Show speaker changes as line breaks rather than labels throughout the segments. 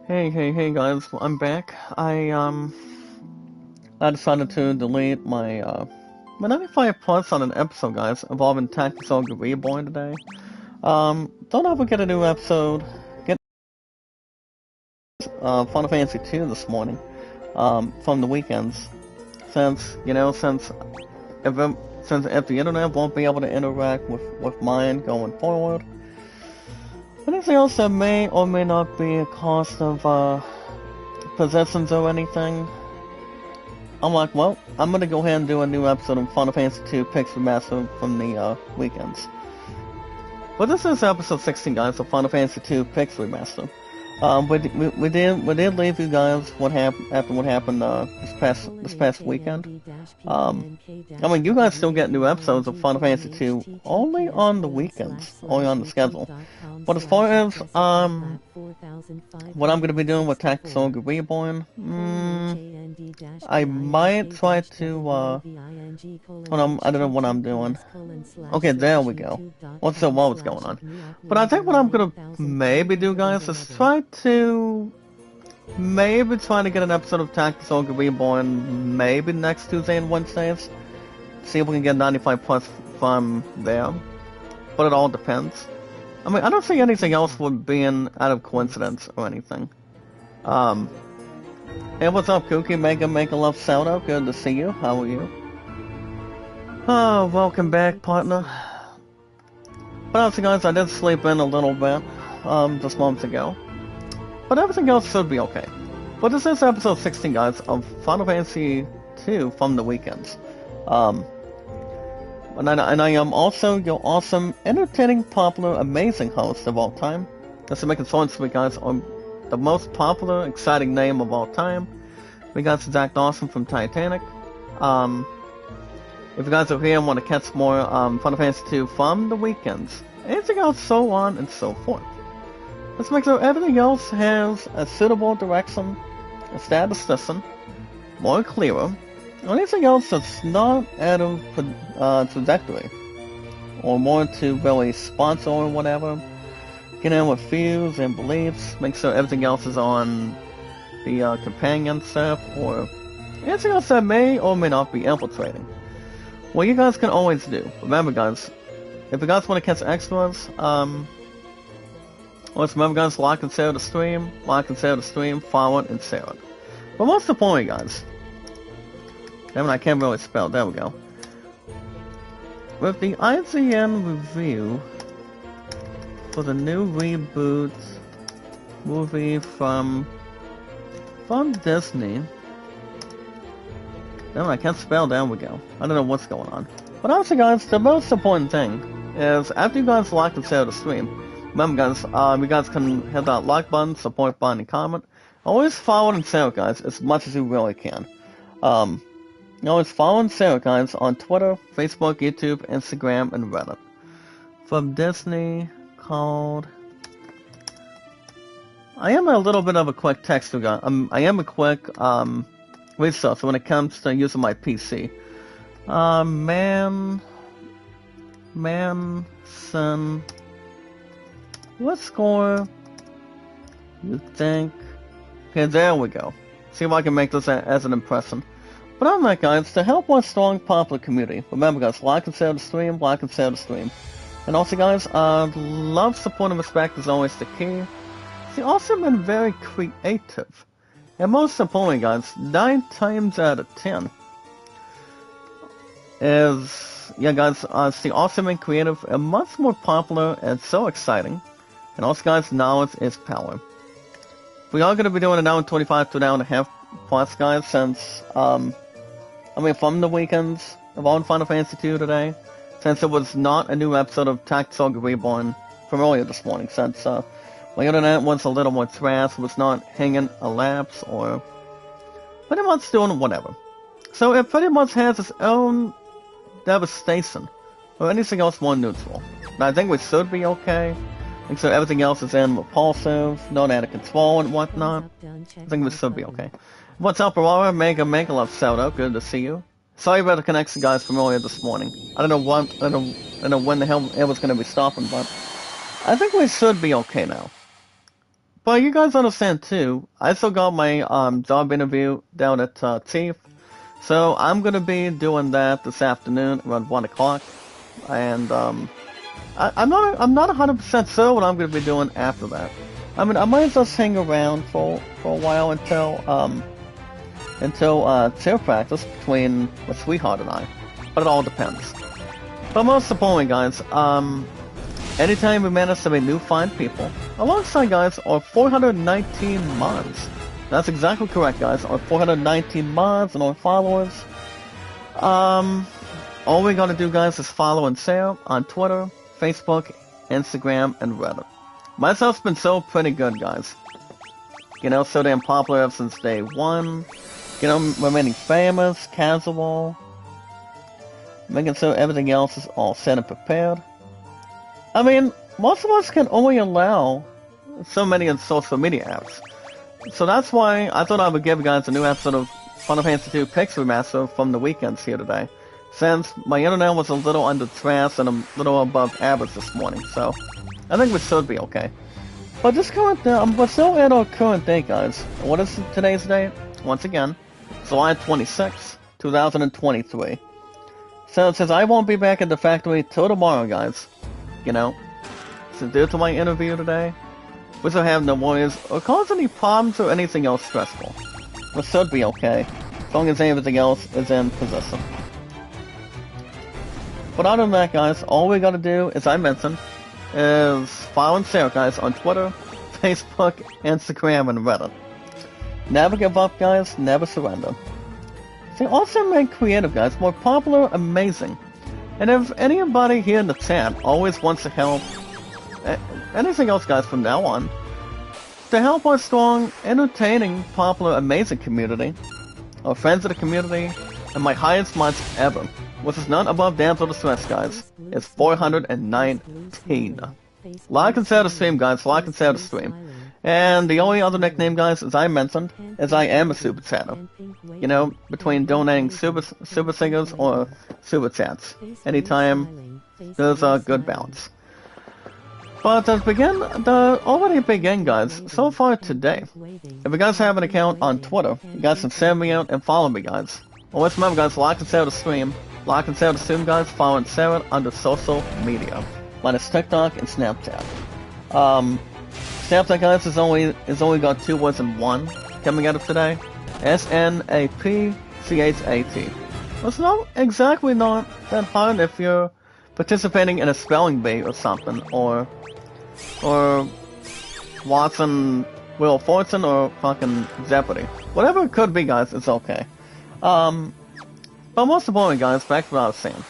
Hey guys, I'm back. I decided to delete my 95 plus on an episode, guys, involving Tactical Reborn today. Don't ever get a new episode. Get Final Fantasy 2 this morning, from the weekends. Since, if, it- since if the internet won't be able to interact with mine going forward. Anything else that may or may not be a cost of, possessions or anything, I'm like, well, I'm gonna go ahead and do a new episode of Final Fantasy 2 Picks Remaster from the weekends. But this is episode 16, guys, of Final Fantasy 2 Picks Remaster. We did leave you guys what happened after what happened this past weekend. I mean, you guys still get new episodes of Final Fantasy 2 only on the weekends, only on the schedule. But as far as what I'm gonna be doing with Tactical Reborn, I might try to hold on, I don't know what I'm doing. Okay, there we go. What's going on? But I think what I'm gonna maybe do, guys, is try to get an episode of Tactical Reborn maybe next Tuesday and Wednesdays. See if we can get 95 plus from there. But it all depends. I mean, I don't see anything else would be out of coincidence or anything. Hey, what's up, Kooky? Make a love shout out. Good to see you. How are you? Oh, welcome back, partner. But honestly, guys, I did sleep in a little bit, just moments ago. But everything else should be okay. But this is episode 16, guys, of Final Fantasy 2 from the weekends. And I am also your awesome, entertaining, popular, amazing host of all time. Just to make it short and sweet, guys, I'm the most popular, exciting name of all time. We got Zach Dawson from Titanic. If you guys are here and want to catch more Final Fantasy 2 from the weekends, anything else, so on and so forth. Let's make sure everything else has a suitable direction, a statistician, more clearer, or anything else that's not out of trajectory, or more to really sponsor or whatever. Get in with views and beliefs, make sure everything else is on the companion stuff, or anything else that may or may not be infiltrating. What you guys can always do, remember guys, if you guys want to catch extras, let's remember guys, like and share the stream, follow it, and share it. But most importantly, guys, damn it, I can't really spell, there we go. With the IGN review for the new reboot movie from Disney, damn it, I can't spell, there we go. I don't know what's going on. But honestly guys, the most important thing is, after you guys like and share the stream, remember guys, you guys can hit that like button, support button, and comment. Always follow and share it, guys, as much as you really can. Always follow and share it, guys, on Twitter, Facebook, YouTube, Instagram, and Reddit. From Disney, called... I am a little bit of a quick texter guy. I am a quick, resource when it comes to using my PC. Manson... What score you think? Okay, there we go. See if I can make this as an impression. But other than that, guys, to help our strong, popular community, remember, guys, like and share the stream, And also, guys, love, support, and respect is always the key. See, also been very creative. And most importantly, guys, 9 times out of 10 is, yeah, guys, see, awesome and creative, and much more popular and so exciting. And also, guys, knowledge is power. We are going to be doing an hour and 25 to an hour and a half plus, guys, since, from the weekends of all Final Fantasy 2 today, since it was not a new episode of Tactical Reborn from earlier this morning, since, my internet was a little more trash, was not hanging a lapse, or pretty much doing whatever. So it pretty much has its own devastation, or anything else more neutral. And I think we should be okay. And so everything else is in repulsive, not out of control and whatnot. I think we should be okay. What's up, Aurora? Mega love shout out. Good to see you. Sorry about the connection, guys, from earlier this morning. I don't know when the hell it was going to be stopping, but I think we should be okay now. But you guys understand too, I still got my job interview down at TIFF, so I'm gonna be doing that this afternoon around 1 o'clock, and I'm not 100% sure what I'm gonna be doing after that. I mean, I might as well hang around for a while until cheer practice between my sweetheart and I, but it all depends. But most importantly, guys, anytime we manage to meet new fine people, alongside, guys, our 419 mods. That's exactly correct, guys. Our 419 mods and our followers. All we gotta do, guys, is follow and share on Twitter, Facebook, Instagram, and Reddit. My stuff's been so pretty good, guys. You know, so damn popular ever since day one. You know, remaining famous, casual, making sure everything else is all set and prepared. I mean, most of us can only allow so many of social media apps. So that's why I thought I would give you guys a new episode of Final Fantasy II Pix Remaster from the weekends here today, since my internet was a little under trash and a little above average this morning, so I think we should be okay. But this current, we're still at our current date, guys. What is today's date? Once again, July 26, 2023. So since I won't be back at the factory till tomorrow, guys, you know, so due to my interview today, we should have no worries or cause any problems or anything else stressful. We should be okay, as long as everything else is in position. But other than that, guys, all we gotta do, as I mentioned, is follow and share, guys, on Twitter, Facebook, Instagram, and Reddit. Never give up, guys, never surrender. See, also make creative, guys, more popular, amazing. And if anybody here in the chat always wants to help, anything else, guys, from now on, to help our strong, entertaining, popular, amazing community, our friends of the community, and my highest mods ever, which is none above Damsel Distress, guys, is 419. Like and share the stream, guys, like and share the stream. And the only other nickname, guys, as I mentioned, is I am a super chatter. You know, between donating super singers or super chats. Anytime, there's a good balance. But to already begin, guys, so far today, if you guys have an account on Twitter, you guys can send me out and follow me, guys. Always remember, guys, like and share the stream. Like and share the stream, guys, follow and share it under social media. Minus TikTok and Snapchat. Snapchat, guys, is only got 2 words in one coming out of today. SNAPCHAT. It's not exactly not that hard if you're participating in a spelling bee or something, or watching Wheel of Fortune or fucking Jeopardy. Whatever it could be, guys, it's okay. But most importantly, guys, back to what I was saying.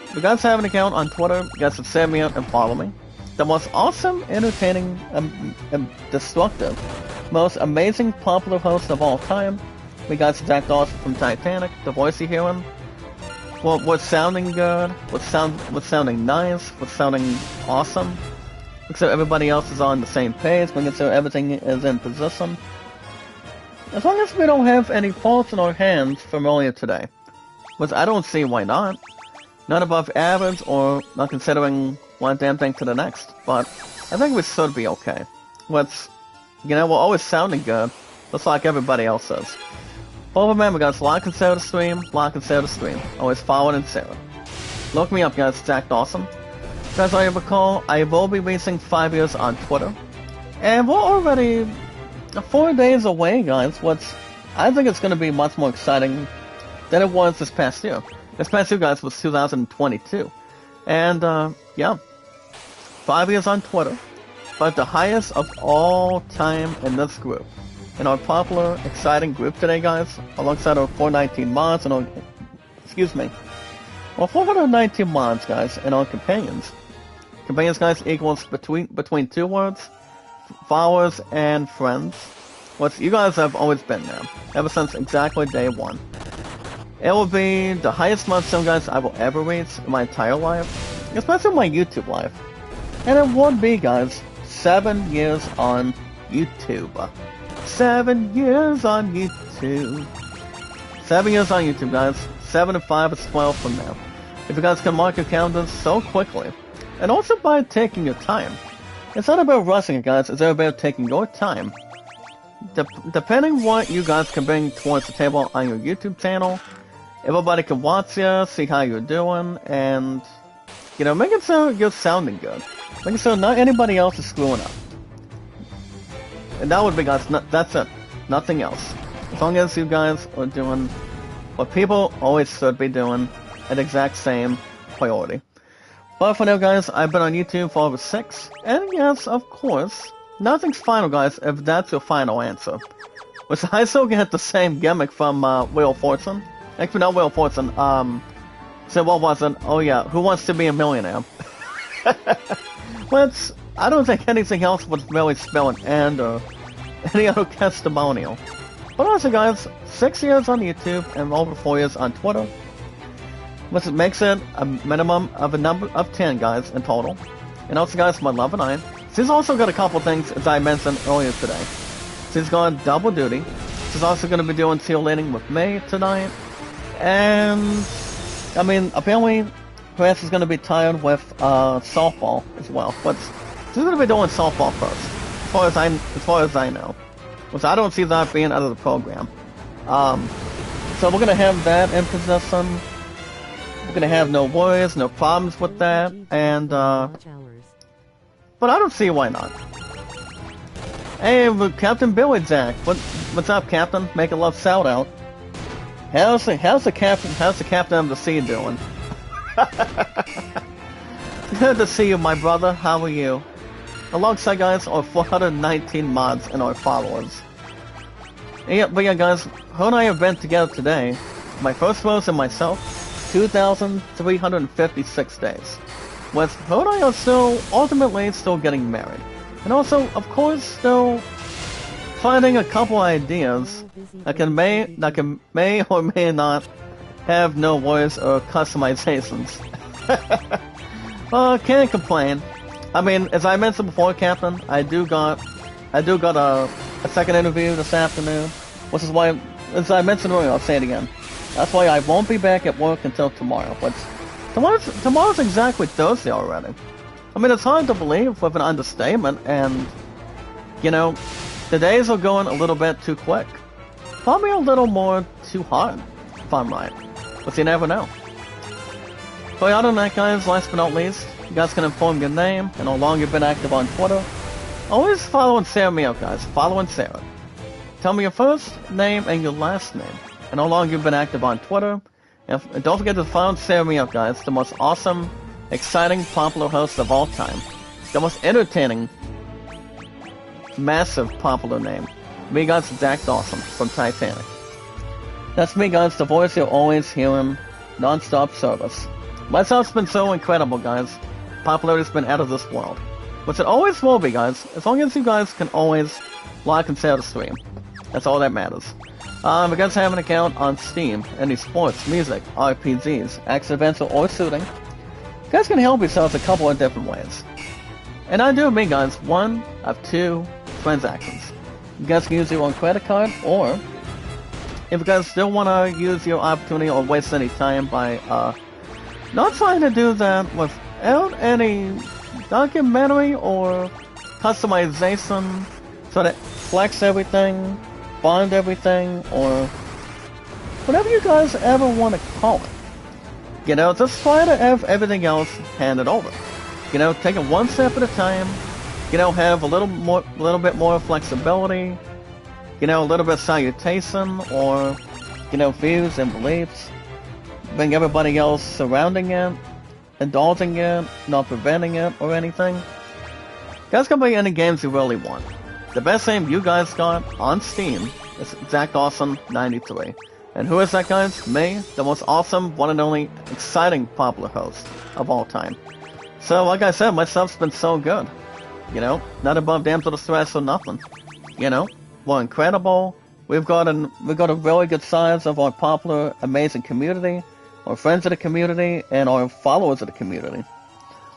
If you guys have an account on Twitter, you guys can send me out and follow me. The most awesome, entertaining, and destructive, most amazing, popular host of all time. We got Zach Dawson from Titanic, the voice you're hearing. Well, what's sounding good, what's sounding nice, what's sounding awesome. So everybody else is on the same page, making sure everything is in position. As long as we don't have any faults in our hands from earlier today. Which I don't see why not. Not above average or not considering one damn thing to the next. But I think we should be okay. What's, you know, we're always sounding good, just like everybody else is. But remember, guys, like and share the stream, like and share the stream. Always follow and share it. Look me up, guys, Jack Dawson. As I recall, I will be racing 5 years on Twitter. And we're already 4 days away, guys, which I think it's going to be much more exciting than it was this past year. This past year, guys, was 2022. And, yeah, 5 years on Twitter, but the highest of all time in this group. In our popular, exciting group today, guys, alongside our 419 mods and our, well, 419 mods, guys, and our companions. Companions, guys, equals between 2 words, followers and friends. What you guys have always been there, ever since exactly day 1. It will be the highest milestone, guys, I will ever reach in my entire life, especially my YouTube life. And it would be, guys, 7 years on YouTube. 7 years on YouTube. 7 years on YouTube, guys. 7 and 5 is 12 from now. If you guys can mark your calendars so quickly, and also by taking your time, It's not about rushing it, guys. It's about taking your time. Depending what you guys can bring towards the table on your YouTube channel, everybody can watch you, see how you're doing, and, you know, make it so you're sounding good. Make it so not anybody else is screwing up. And that would be, guys, that's it. Nothing else. As long as you guys are doing what people always should be doing at the exact same priority. But for now, guys, I've been on YouTube for over 6, and yes, of course, nothing's final, guys, if that's your final answer. Which I still get the same gimmick from Wheel of Fortune. Actually, not Wheel of Fortune, so what was it? Oh yeah, Who Wants to Be a Millionaire? Which, I don't think anything else would really spell an end or any other testimonial. But also, guys, 6 years on YouTube and over 4 years on Twitter, which makes it a minimum of a number of 10, guys, in total. And also, guys, my love and I. She's also got a couple things, as I mentioned earlier today. She's going double duty. She's also going to be doing cheerleading with me tonight. And, I mean, apparently, her ass is going to be tied with softball as well. But she's going to be doing softball first, as far as I know. Which I don't see that being out of the program. So we're going to have that in possession. We're gonna have no worries, no problems with that, and but I don't see why not. Hey, Captain Billy Jack, what's up, Captain? Make a love shout out. How's the captain of the sea doing? Good to see you, my brother. How are you? Alongside, guys, our 419 mods and our followers. Yeah, but yeah, guys, her and I have been together today. My first rose and myself. 2,356 days. With her and I are ultimately still getting married. And also, of course, still finding a couple ideas that may or may not have no words or customizations. Can't complain. I mean, as I mentioned before, Captain, I do got a second interview this afternoon, which is why, as I mentioned earlier, I'll say it again. That's why I won't be back at work until tomorrow. But tomorrow's exactly Thursday already. I mean, it's hard to believe with an understatement, and, you know, the days are going a little bit too quick. Probably a little more too hard, if I'm right. But you never know. But other than that, guys, last but not least, you guys can inform your name and how long you've been active on Twitter. Always following Sarah me out, guys. Following Sarah. Tell me your first name and your last name, and how long you've been active on Twitter. And don't forget to follow Sarah me out, guys. The most awesome, exciting, popular host of all time. The most entertaining, massive, popular name. Me, guys, Zach Dawson from Titanic. That's me, guys, the voice you're always hearing, non-stop service. Myself's been so incredible, guys. Popularity's been out of this world. Which it always will be, guys, as long as you guys can always like and share the stream. That's all that matters. If you guys have an account on Steam, any sports, music, RPGs, accidental or shooting, you guys can help yourselves a couple of different ways. And I do admit, guys, one of two transactions. You guys can use your own credit card, or if you guys still want to use your opportunity or waste any time by not trying to do that without any documentary or customization, so that flex everything, bond everything, or whatever you guys ever want to call it. You know, just try to have everything else handed over. You know, take it one step at a time. You know, have a little bit more flexibility. You know, a little bit of salutation, or, you know, views and beliefs. Bring everybody else surrounding it, indulging it, not preventing it, or anything. You guys can play any games you really want. The best name you guys got on Steam is Zach Dawson 93. And who is that, guys? Me, the most awesome, one and only, exciting, popular host of all time. So, like I said, my stuff's been so good. You know, not above damn to the stress or nothing. You know, we're incredible. We've got a really good size of our popular, amazing community, our friends of the community, and our followers of the community.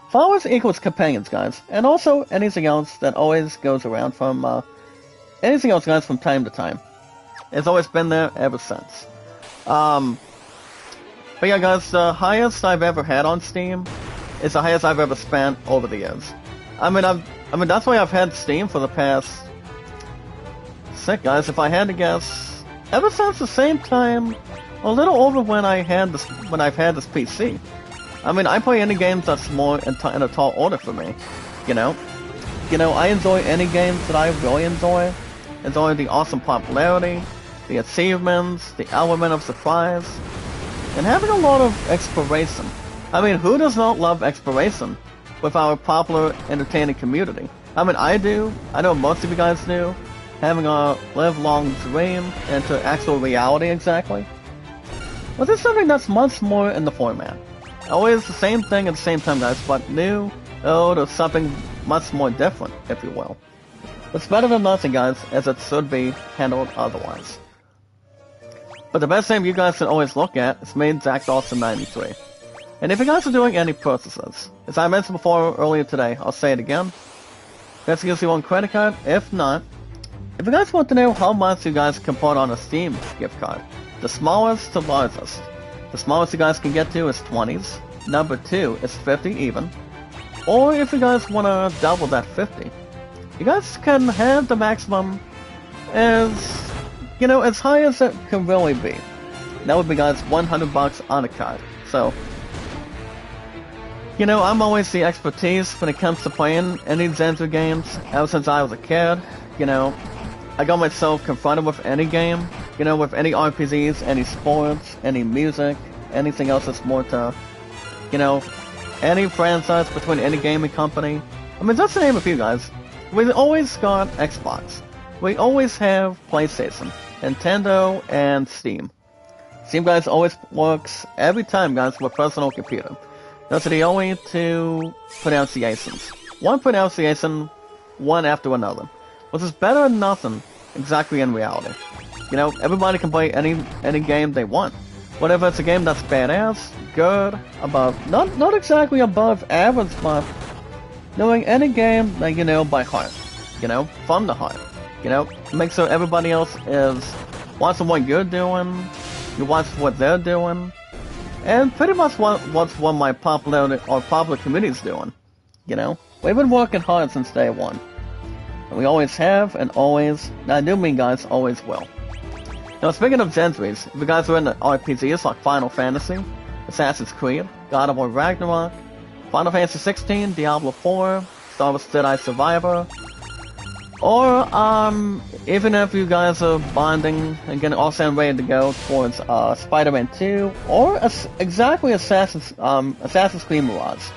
Followers equals companions, guys, and also anything else that always goes around from, anything else, guys, from time to time. It's always been there ever since. But yeah, guys, the highest I've ever had on Steam is the highest I've ever spent over the years. I mean, I mean, that's why I've had Steam for the past... Sick, guys, if I had to guess... Ever since the same time, a little over when I've had this PC. I mean, I play any games that's more in a tall order for me, you know? You know, I enjoy any games that I really enjoy. Enjoy the awesome popularity, the achievements, the element of surprise, and having a lot of exploration. I mean, who does not love exploration with our popular, entertaining community? I mean, I do. I know most of you guys do. Having a live-long dream into actual reality, exactly. But there's something that's much more in the format. Always the same thing at the same time, guys, but new, old, or something much more different, if you will. It's better than nothing, guys, as it should be handled otherwise. But the best name you guys can always look at is Main Jack Dawson 93. And if you guys are doing any purchases, as I mentioned before earlier today, I'll say it again. Let's use you on credit card. If not, if you guys want to know how much you guys can put on a Steam gift card, the smallest to largest. The smallest you guys can get to is 20s. Number 2 is 50 even. Or if you guys want to double that 50, you guys can have the maximum as, you know, as high as it can really be. That would be, guys, $100 on a card. So, you know, I'm always the expertise when it comes to playing any Zenzu games. Ever since I was a kid, you know, I got myself confronted with any game, you know, with any RPGs, any sports, any music, anything else that's more to, you know, any franchise between any gaming company. I mean, just to name a few, guys. We always got Xbox. We always have PlayStation, Nintendo, and Steam. Steam, guys, always works every time, guys, with personal computer. Those are the only two pronunciations. One pronunciation, one after another. Which is better than nothing, exactly in reality. You know, everybody can play any game they want. Whatever it's a game that's badass, good, above, not exactly above average, but knowing any game that you know by heart. You know, from the heart. You know, make sure everybody else is watching what you're doing, you watch what they're doing, and pretty much what's my popular community's doing. You know, we've been working hard since day one. And we always have, and always, and I do mean, guys, always will. Now, speaking of genres, if you guys are into RPGs like Final Fantasy, Assassin's Creed, God of War Ragnarok, Final Fantasy 16, Diablo 4, Star Wars Jedi Survivor, or, even if you guys are bonding and getting all set and ready to go towards, Spider-Man 2, or exactly Assassin's Creed Mirage.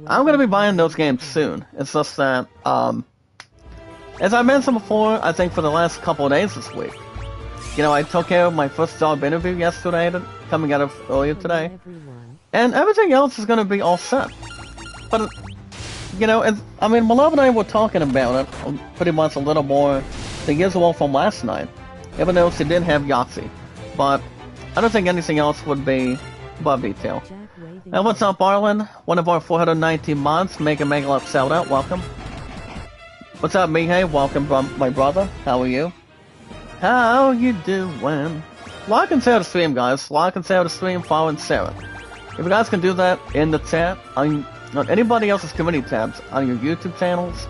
I'm gonna be buying those games soon. It's just that, as I mentioned before, I think for the last couple of days this week, you know, I took care of my first job interview yesterday, coming out of earlier today, and everything else is going to be all set. But, you know, I mean, my love and I were talking about it pretty much a little more than usual from last night, even though she did have Yahtzee. But I don't think anything else would be above detail. And what's up, Arlen? One of our 419 mods, Mega Megalop Sold Out, welcome. What's up, Mihei? Welcome, my brother. How are you? How you doing? Like and share the stream, guys. Like and share the stream, follow and share it. If you guys can do that in the chat, on anybody else's community tabs, on your YouTube channels,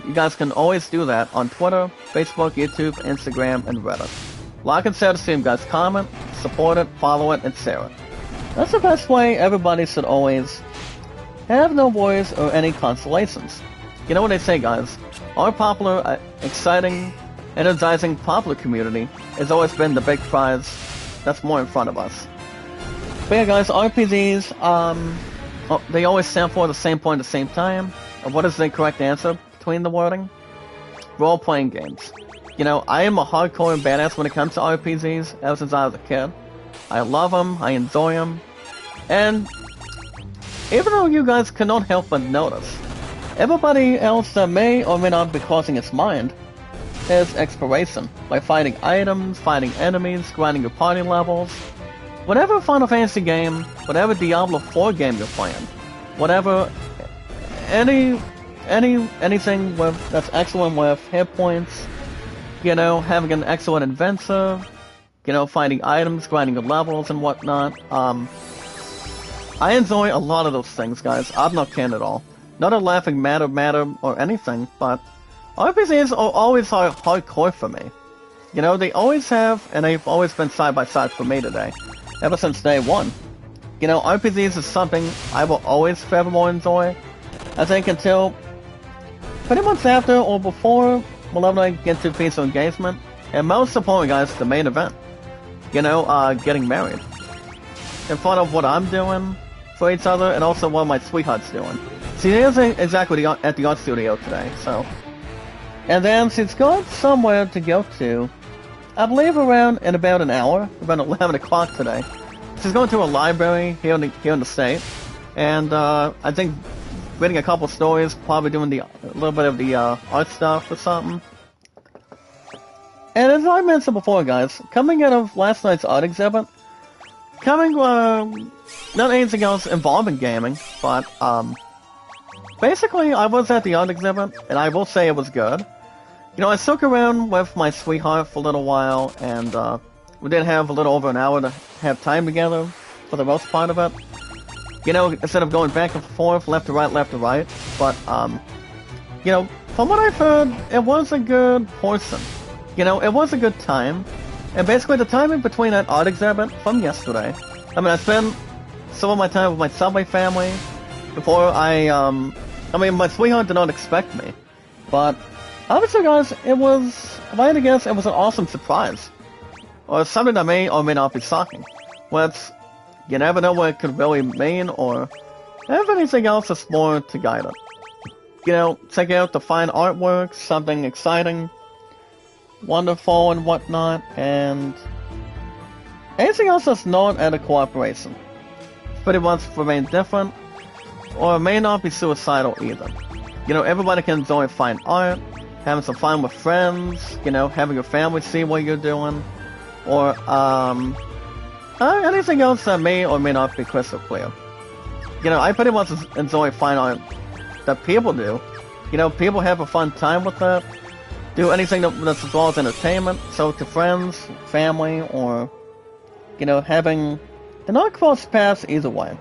you guys can always do that on Twitter, Facebook, YouTube, Instagram, and Reddit. Like and share the stream, guys. Comment, support it, follow it, and share it. That's the best way. Everybody should always have no worries or any consolations. You know what they say, guys? Our popular, exciting, energizing popular community has always been the big prize that's more in front of us. But yeah, guys, RPGs, they always stand for the same point at the same time. And what is the correct answer between the wording? Role-playing games. You know, I am a hardcore badass when it comes to RPGs, ever since I was a kid. I love them, I enjoy them, and even though you guys cannot help but notice, everybody else that may or may not be crossing its mind is exploration, by fighting items, fighting enemies, grinding your party levels. Whatever Final Fantasy game, whatever Diablo 4 game you're playing, whatever, anything that's excellent with hit points, you know, having an excellent adventure, you know, finding items, grinding the levels and whatnot. I enjoy a lot of those things, guys. I'm not kidding at all. Not a laughing matter or anything, but RPGs are always hardcore for me. You know, they always have, and they've always been side by side for me today, ever since day one. You know, RPGs is something I will always forevermore enjoy. I think until pretty much after or before we'll ever get to peaceful engagement, and most importantly, guys, the main event. You know, getting married. In front of what I'm doing for each other, and also what my sweetheart's doing. She is exactly at the art studio today, so. And then she's going somewhere to go to, I believe around in about an hour, about 11 o'clock today. She's going to a library here in the state, and I think reading a couple stories, probably doing a little bit of the art stuff or something. And as I mentioned before, guys, coming out of last night's art exhibit, not anything else involving gaming, but basically I was at the art exhibit, and I will say it was good. You know, I stuck around with my sweetheart for a little while, and we did have a little over an hour to have time together for the most part of it. You know, instead of going back and forth, left to right, but, you know, from what I've heard, it was a good portion. You know, it was a good time, and basically the time in between that art exhibit from yesterday, I mean, I spent some of my time with my Subway family before I mean, my sweetheart did not expect me, but obviously, guys, it was, if I had to guess, it was an awesome surprise. Or something that may or may not be shocking. Which, you never know what it could really mean, or if anything else is more to guide it. You know, check out the fine artwork, something exciting, wonderful and whatnot, and anything else that's not at a cooperation. Pretty much remain different, or may not be suicidal either. You know, everybody can enjoy fine art, having some fun with friends, you know, having your family see what you're doing, or anything else that may or may not be crystal clear. You know, I pretty much enjoy fine art that people do. You know, people have a fun time with that, do anything that's as well as entertainment, so to friends, family, or, you know, having, they're not cross paths either way.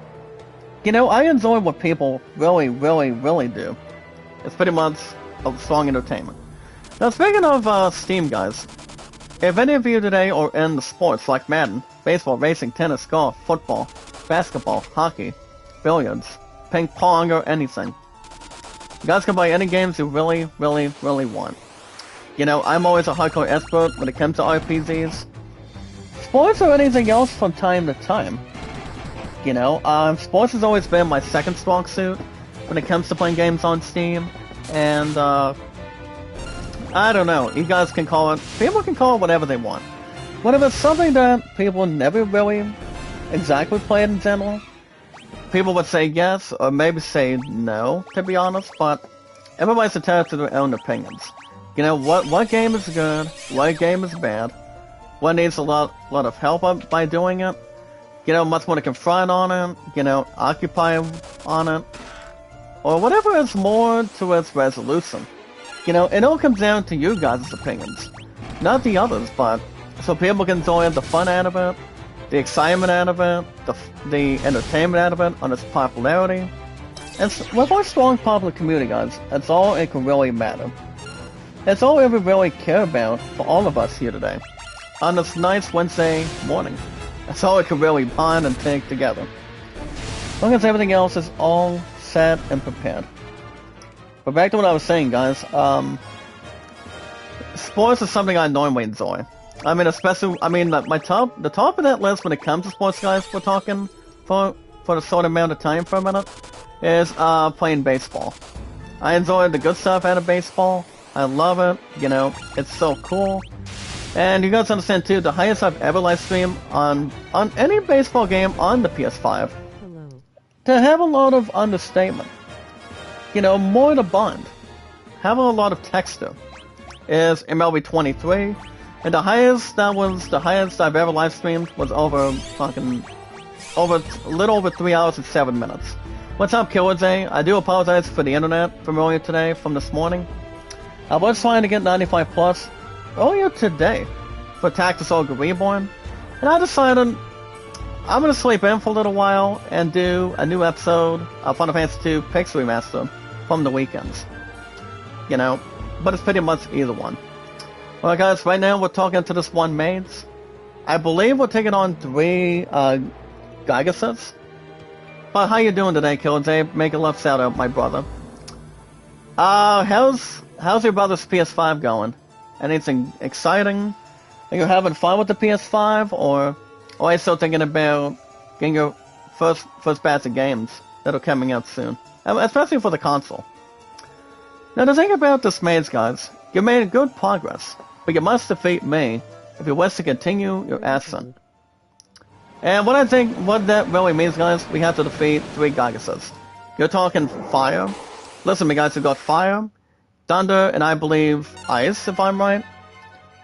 You know, I enjoy what people really do. It's pretty much a strong entertainment. Now, speaking of Steam, guys, if any of you today are in the sports like Madden, baseball, racing, tennis, golf, football, basketball, hockey, billiards, ping pong, or anything, you guys can buy any games you really want. You know, I'm always a hardcore expert when it comes to RPGs. Sports or anything else from time to time. You know, sports has always been my second strong suit when it comes to playing games on Steam, and I don't know, you guys can call it, people can call it whatever they want. But if it's something that people never really exactly played in general, people would say yes, or maybe say no, to be honest, but everybody's entitled to their own opinions. You know, what game is good, what game is bad, what needs a lot of help by doing it, you know, much more to confront on it, you know, occupy on it, or whatever is more to its resolution. You know, it all comes down to you guys' opinions, not the others, but so people can enjoy the fun out of it, the excitement out of it, the entertainment out of it, on its popularity. And with our strong popular community, guys, that's all it can really matter. That's all we really care about for all of us here today, on this nice Wednesday morning. That's all it can really bond and take together. As long as everything else is all set and prepared. But back to what I was saying, guys, sports is something I normally enjoy. I mean, especially, the top of that list when it comes to sports, guys, we're talking for a short amount of time for a minute, is playing baseball. I enjoy the good stuff out of baseball. I love it, you know, it's so cool. And you guys understand too, the highest I've ever live streamed on any baseball game on the PS5. Hello. To have a lot of understatement. You know, more to bond. Having a lot of texture is MLB 23, and the highest I've ever live streamed was a little over 3 hours and 7 minutes. What's up, Killer J? I do apologize for the internet from earlier today, from this morning. I was trying to get 95 plus earlier today for Tactics Ogre Reborn, and I decided I'm gonna sleep in for a little while and do a new episode of Final Fantasy II Pix Remaster from the weekends. You know, but it's pretty much either one. Alright guys, right now we're talking to this one mains. I believe we're taking on 3 Gigasets. But how you doing today, Killday? Make a love shout out, my brother. How's your brother's PS5 going? Anything exciting? Are you having fun with the PS5, or are you still thinking about getting your first batch of games that are coming out soon? Especially for the console. Now the thing about this maze, guys, you made good progress, but you must defeat me if you wish to continue your ascent. And what I think, what that really means, guys, we have to defeat 3 Gigasets. You're talking fire. Listen to me, guys, you got fire, thunder, and I believe ice, if I'm right.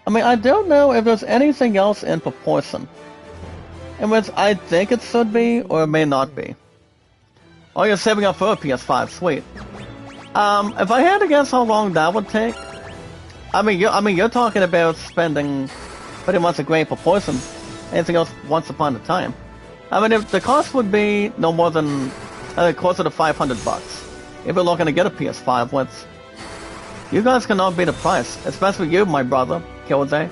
I mean, I don't know if there's anything else in proportion. In which I think it should be, or it may not be. Oh, you're saving up for a PS5, sweet. If I had to guess how long that would take, I mean, you're talking about spending pretty much a great proportion. Anything else once upon a time. I mean, if the cost would be no more than closer to $500. If you're looking to get a PS5, which you guys cannot beat the price, especially you, my brother, Killday.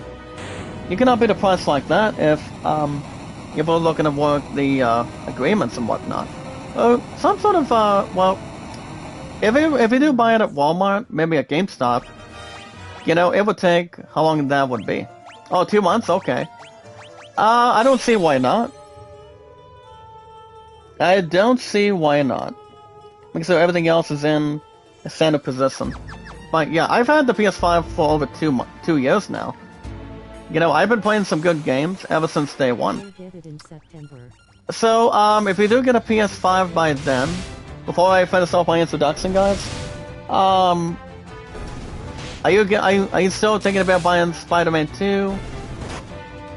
You cannot beat a price like that if you're looking to work the agreements and whatnot. Some sort of well, if you do buy it at Walmart, maybe at GameStop, you know, it would take how long that would be. Oh, 2 months, okay. I don't see why not. I don't see why not. Because everything else is in a standard position. But yeah, I've had the PS5 for over 2 years now. You know, I've been playing some good games ever since day one. So, if you do get a PS5 by then, before I finish off my introduction, guys, are you still thinking about buying Spider-Man 2?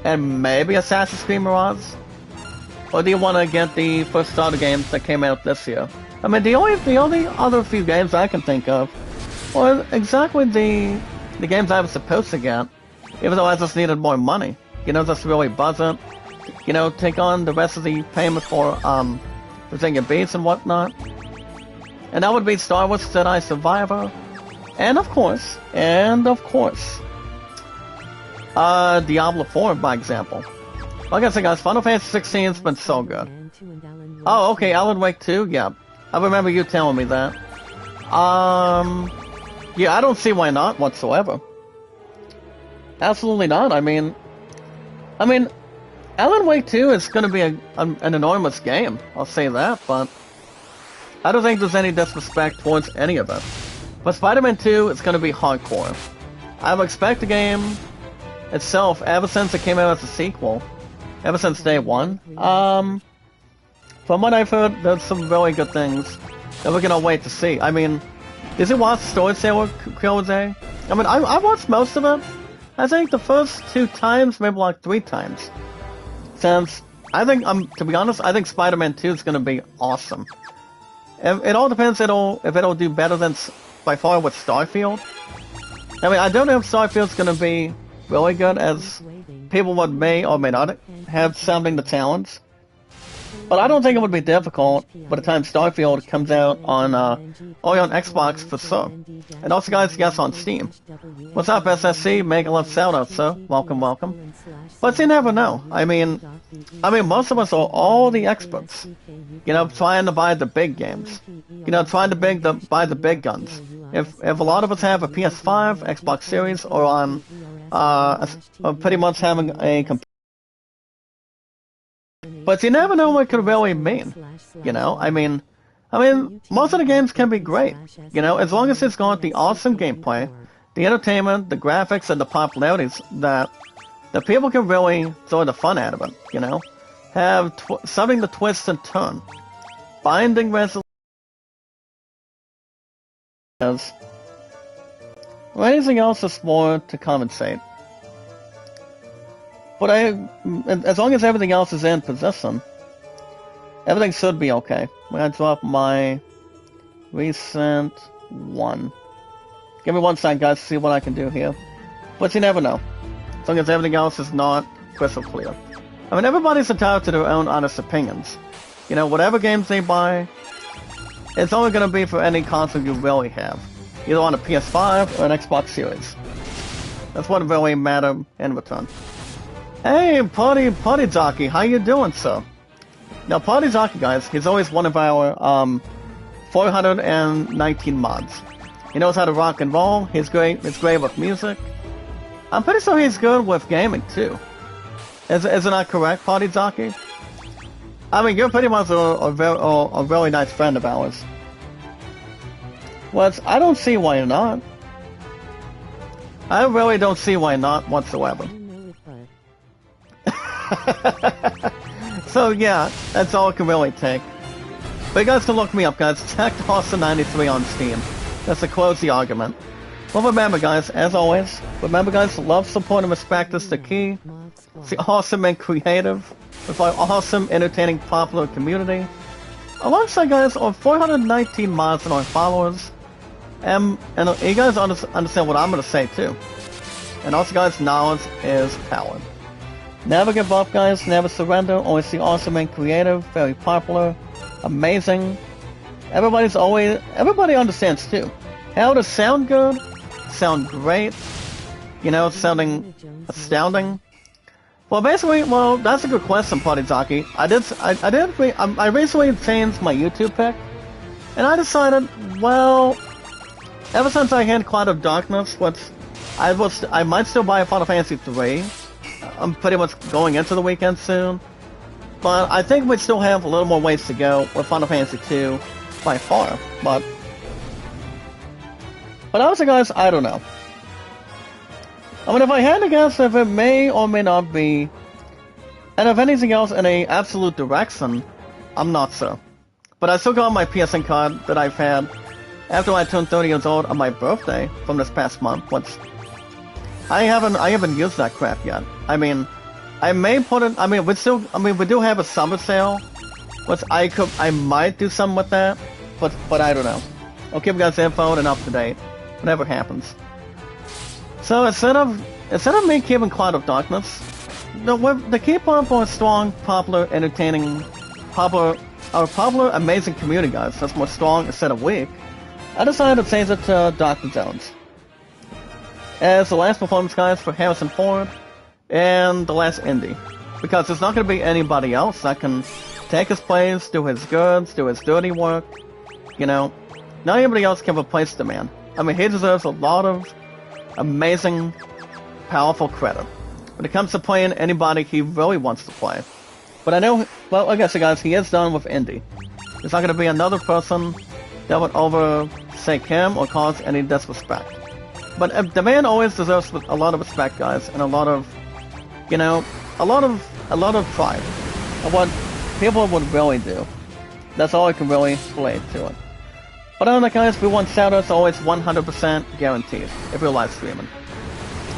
And maybe Assassin's Creed Mirage? Or do you want to get the first starter games that came out this year? I mean, the only other few games I can think of were exactly the games I was supposed to get, even though I just needed more money. You know, just really buzz it. You know, take on the rest of the payment for Virginia Beats and whatnot. And that would be Star Wars Jedi Survivor. And of course, Diablo 4, by example. Like I said, guys, Final Fantasy 16 has been so good. Oh, okay, Alan Wake 2? Yeah. I remember you telling me that. Yeah, I don't see why not whatsoever. Absolutely not. I mean, Alan Wake 2 is going to be an enormous game. I'll say that, but I don't think there's any disrespect towards any of it. But Spider-Man 2 is going to be hardcore. I would expect the game itself, ever since it came out as a sequel, ever since day one. From what I've heard, there's some really good things that we're gonna wait to see. I mean, did you watch Story Sailor Kyoze? I mean, I watched most of it. I think the first 2 times, maybe like 3 times. Since, I think, to be honest, I think Spider-Man 2 is gonna be awesome. It all depends if it'll do better than, by far, with Starfield. I mean, I don't know if Starfield's gonna be really good as people would may or may not have sounding the talents. But I don't think it would be difficult by the time Starfield comes out on only on Xbox for sure. And also, guys, yes, on Steam. What's up, SSC? Make a love shout out, sir. Welcome, welcome. But you never know. I mean, most of us are all the experts. You know, trying to buy the big games. You know, trying to buy the big guns. If a lot of us have a PS5, Xbox Series, or on pretty much having a computer. But you never know what it could really mean, you know? I mean, most of the games can be great, you know, as long as it's got the awesome gameplay, the entertainment, the graphics, and the popularities that people can really enjoy the fun out of it, you know? Have something to twist and turn. Binding resolutions. Or anything else is more to compensate. But as long as everything else is in position, everything should be okay. I'm gonna drop my recent one. Give me 1 second, guys, to see what I can do here. But you never know. As long as everything else is not crystal clear. I mean, everybody's entitled to their own honest opinions. You know, whatever games they buy, it's only going to be for any console you really have, either on a PS5 or an Xbox Series. That's what really matters in return. Hey, Party Jockey, how you doing, sir? Now, Party Jockey, guys, he's always one of our 419 mods. He knows how to rock and roll. He's great with music. I'm pretty sure he's good with gaming too. Is it not correct, Party Jockey? I mean, you're pretty much a really nice friend of ours. Well, I don't see why not. I really don't see why not whatsoever. So yeah, that's all it can really take. But you guys can look me up, guys. Tech Awesome 93 on Steam. That's to close the argument. Well, remember, guys, as always, love, support, and respect is the key. It's awesome and creative, with our awesome, entertaining, popular community. Alongside, guys, our 419 mods and our followers. And you guys understand what I'm going to say, too. And also, guys, knowledge is power. Never give up, guys. Never surrender. Always be awesome and creative. Very popular. Amazing. Everybody understands, too. How to sound good. Sound great. You know, sounding astounding. Well, basically, that's a good question, Party Jockey. I recently changed my YouTube pick. And I decided, well, ever since I had Cloud of Darkness, I might still buy Final Fantasy 3. I'm pretty much going into the weekend soon. But I think we still have a little more ways to go with Final Fantasy 2 by far. But honestly, guys, I don't know. I mean, if I had to guess if it may or may not be, and if anything else in a absolute direction, I'm not sure. But I still got my PSN card that I've had after I turned 30 years old on my birthday from this past month, which I haven't used that crap yet. I mean, I may put it. I mean, we do have a summer sale, which I might do something with that, but I don't know. I'll keep you guys info and up to date, whatever happens. So instead of me keeping Cloud of Darkness, the key point for a strong, popular, entertaining, popular, amazing community, guys, that's more strong instead of weak, I decided to change it to Dr. Jones as the last performance, guys, for Harrison Ford and the last indie, because there's not going to be anybody else that can take his place, do his goods, do his dirty work. You know, not anybody else can replace the man. I mean, he deserves a lot of amazing, powerful credit when it comes to playing anybody he really wants to play. But I know, well, like I said, guys, he is done with indie. There's not going to be another person that would overtake him or cause any disrespect. But the man always deserves a lot of respect, guys, and a lot of, you know, a lot of pride of what people would really do. That's all I can really relate to it. But other than that, guys, we want shoutouts always 100% guaranteed if you're live streaming.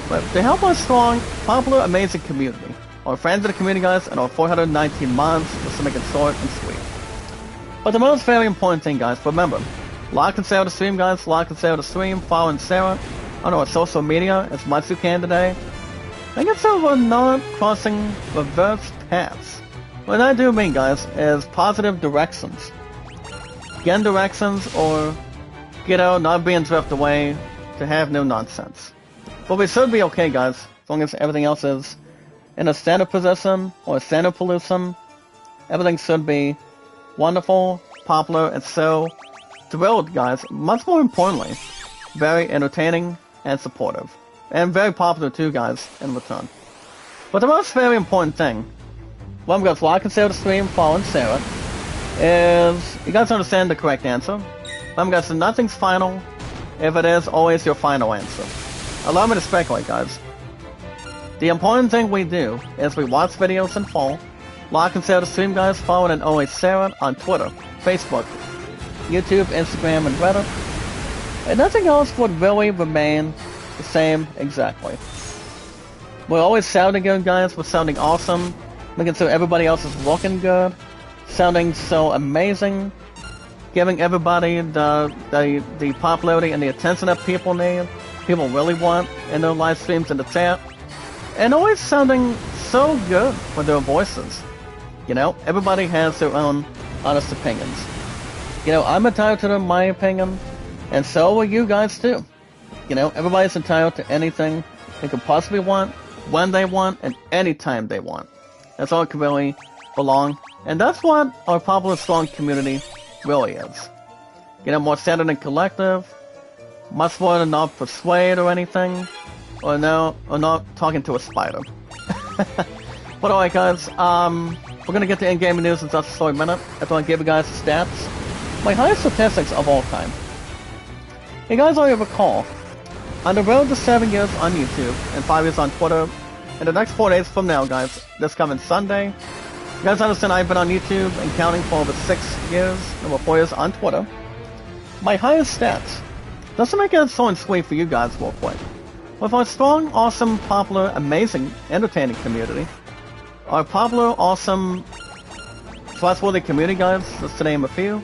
But to help our strong, popular, amazing community, our friends of the community, guys, and our 419 mods, just to make it short and sweet. But the most very important thing, guys, remember, like and share the stream, guys, like and share the stream, follow Sarah on our social media as much as you can today. And get so we're not crossing reverse paths. What I do mean, guys, is positive directions. Again, directions, or, you know, not being drifted away to have no nonsense. But we should be okay, guys, as long as everything else is in a standard position or a standard pollution. Everything should be wonderful, popular, and so thrilled, guys. Much more importantly, very entertaining and supportive. And very popular too, guys, in return. But the most very important thing, well, I'm going to like and share the stream, follow and share it, is you guys understand the correct answer. I'm going to say nothing's final if it is always your final answer. Allow me to speculate, guys. The important thing we do is we watch videos in full, like and share the stream, guys, follow and always share it on Twitter, Facebook, YouTube, Instagram, and Reddit. And nothing else would really remain the same exactly. We're always sounding good, guys. We're sounding awesome, making sure everybody else is looking good, sounding so amazing, giving everybody the popularity and the attention that people need, people really want in their live streams in the chat, and always sounding so good with their voices. You know, everybody has their own honest opinions. You know, I'm entitled to my opinion, and so are you guys too. You know, everybody's entitled to anything they could possibly want, when they want, and anytime they want. That's all it can really belong, and that's what our popular strong community really is. You know, more centered and collective, much more than not persuade or anything, or not talking to a spider. But alright guys, we're gonna get to in-game news in just a short minute. I want to give you guys the stats. My highest statistics of all time. You guys already recall, on the road to 7 years on YouTube and 5 years on Twitter, in the next 4 days from now guys, this coming Sunday, you guys understand I've been on YouTube and counting for over 6 years, over 4 years on Twitter. My highest stats, just to make it so and sweet for you guys real quick. With our strong, awesome, popular, amazing, entertaining community, our popular, awesome, trustworthy community guys, just to name a few,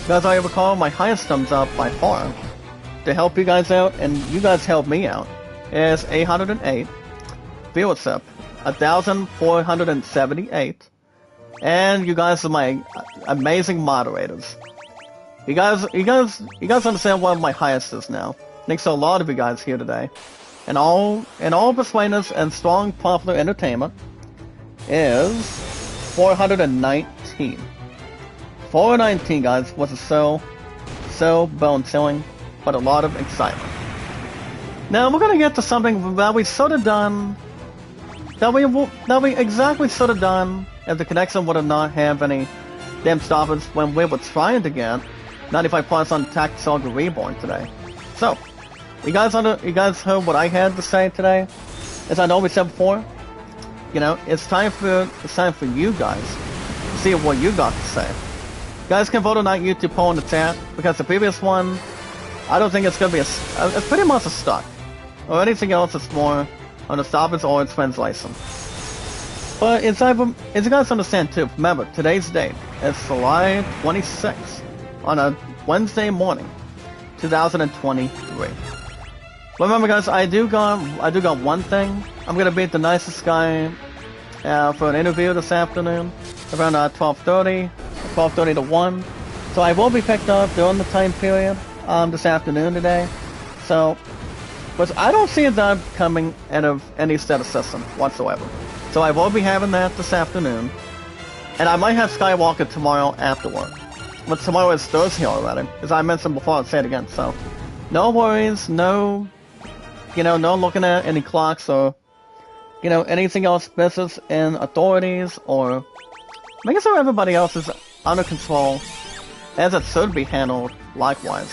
guys I recall my highest thumbs up by far, to help you guys out, and you guys help me out, is 808, viewership, 1,478, and you guys are my amazing moderators. You guys understand what my highest is now. Thanks to a lot of you guys here today. And all persuaders and strong popular entertainment is 419. 419 guys, which is so bone-chilling, but a lot of excitement. Now we're gonna get to something that we sort of done, that we exactly sort of done, if the connection would have not have any damn stoppage when we were trying to get 95 points on Tactics Saga Reborn today. So, you guys heard what I had to say today? As I know we said before, you know, it's time for you guys to see what you got to say. You guys can vote on that YouTube poll in the chat, because the previous one, I don't think it's gonna be it's pretty much a stuck. Or anything else that's more on the stoppage or its translation. But as you guys understand too, remember, today's date is July 26th, on a Wednesday morning, 2023. Remember guys, I do got one thing. I'm gonna meet the nicest guy for an interview this afternoon, around 12:30 to 1. So I will be picked up during the time period this afternoon today. So, but I don't see that coming out of any asceticism whatsoever. So I will be having that this afternoon, and I might have Skywalker tomorrow after work. But tomorrow is Thursday already, as I mentioned before. I'll say it again. So, no worries, no looking at any clocks or, anything else business in authorities, or making sure everybody else is under control, as it should be handled likewise.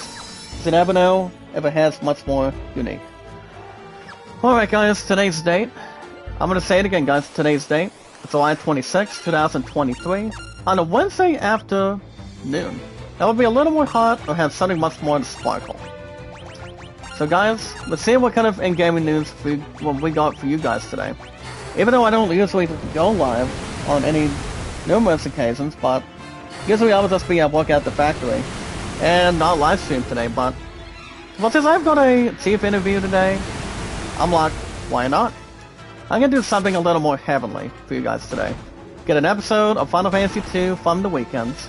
Because you never know if it has much more unique. Alright guys, today's date. I'm gonna say it again guys, today's date. It's July 26, 2023. On a Wednesday afternoon. That would be a little more hot or have something much more to sparkle. So guys, let's see what kind of in-gaming news we got for you guys today. Even though I don't usually go live on any numerous occasions, but usually I would just be at work at the factory and not live stream today, but since I've got a chief interview today, I'm like, why not? I'm gonna do something a little more heavenly for you guys today. Get an episode of Final Fantasy II from the weekends.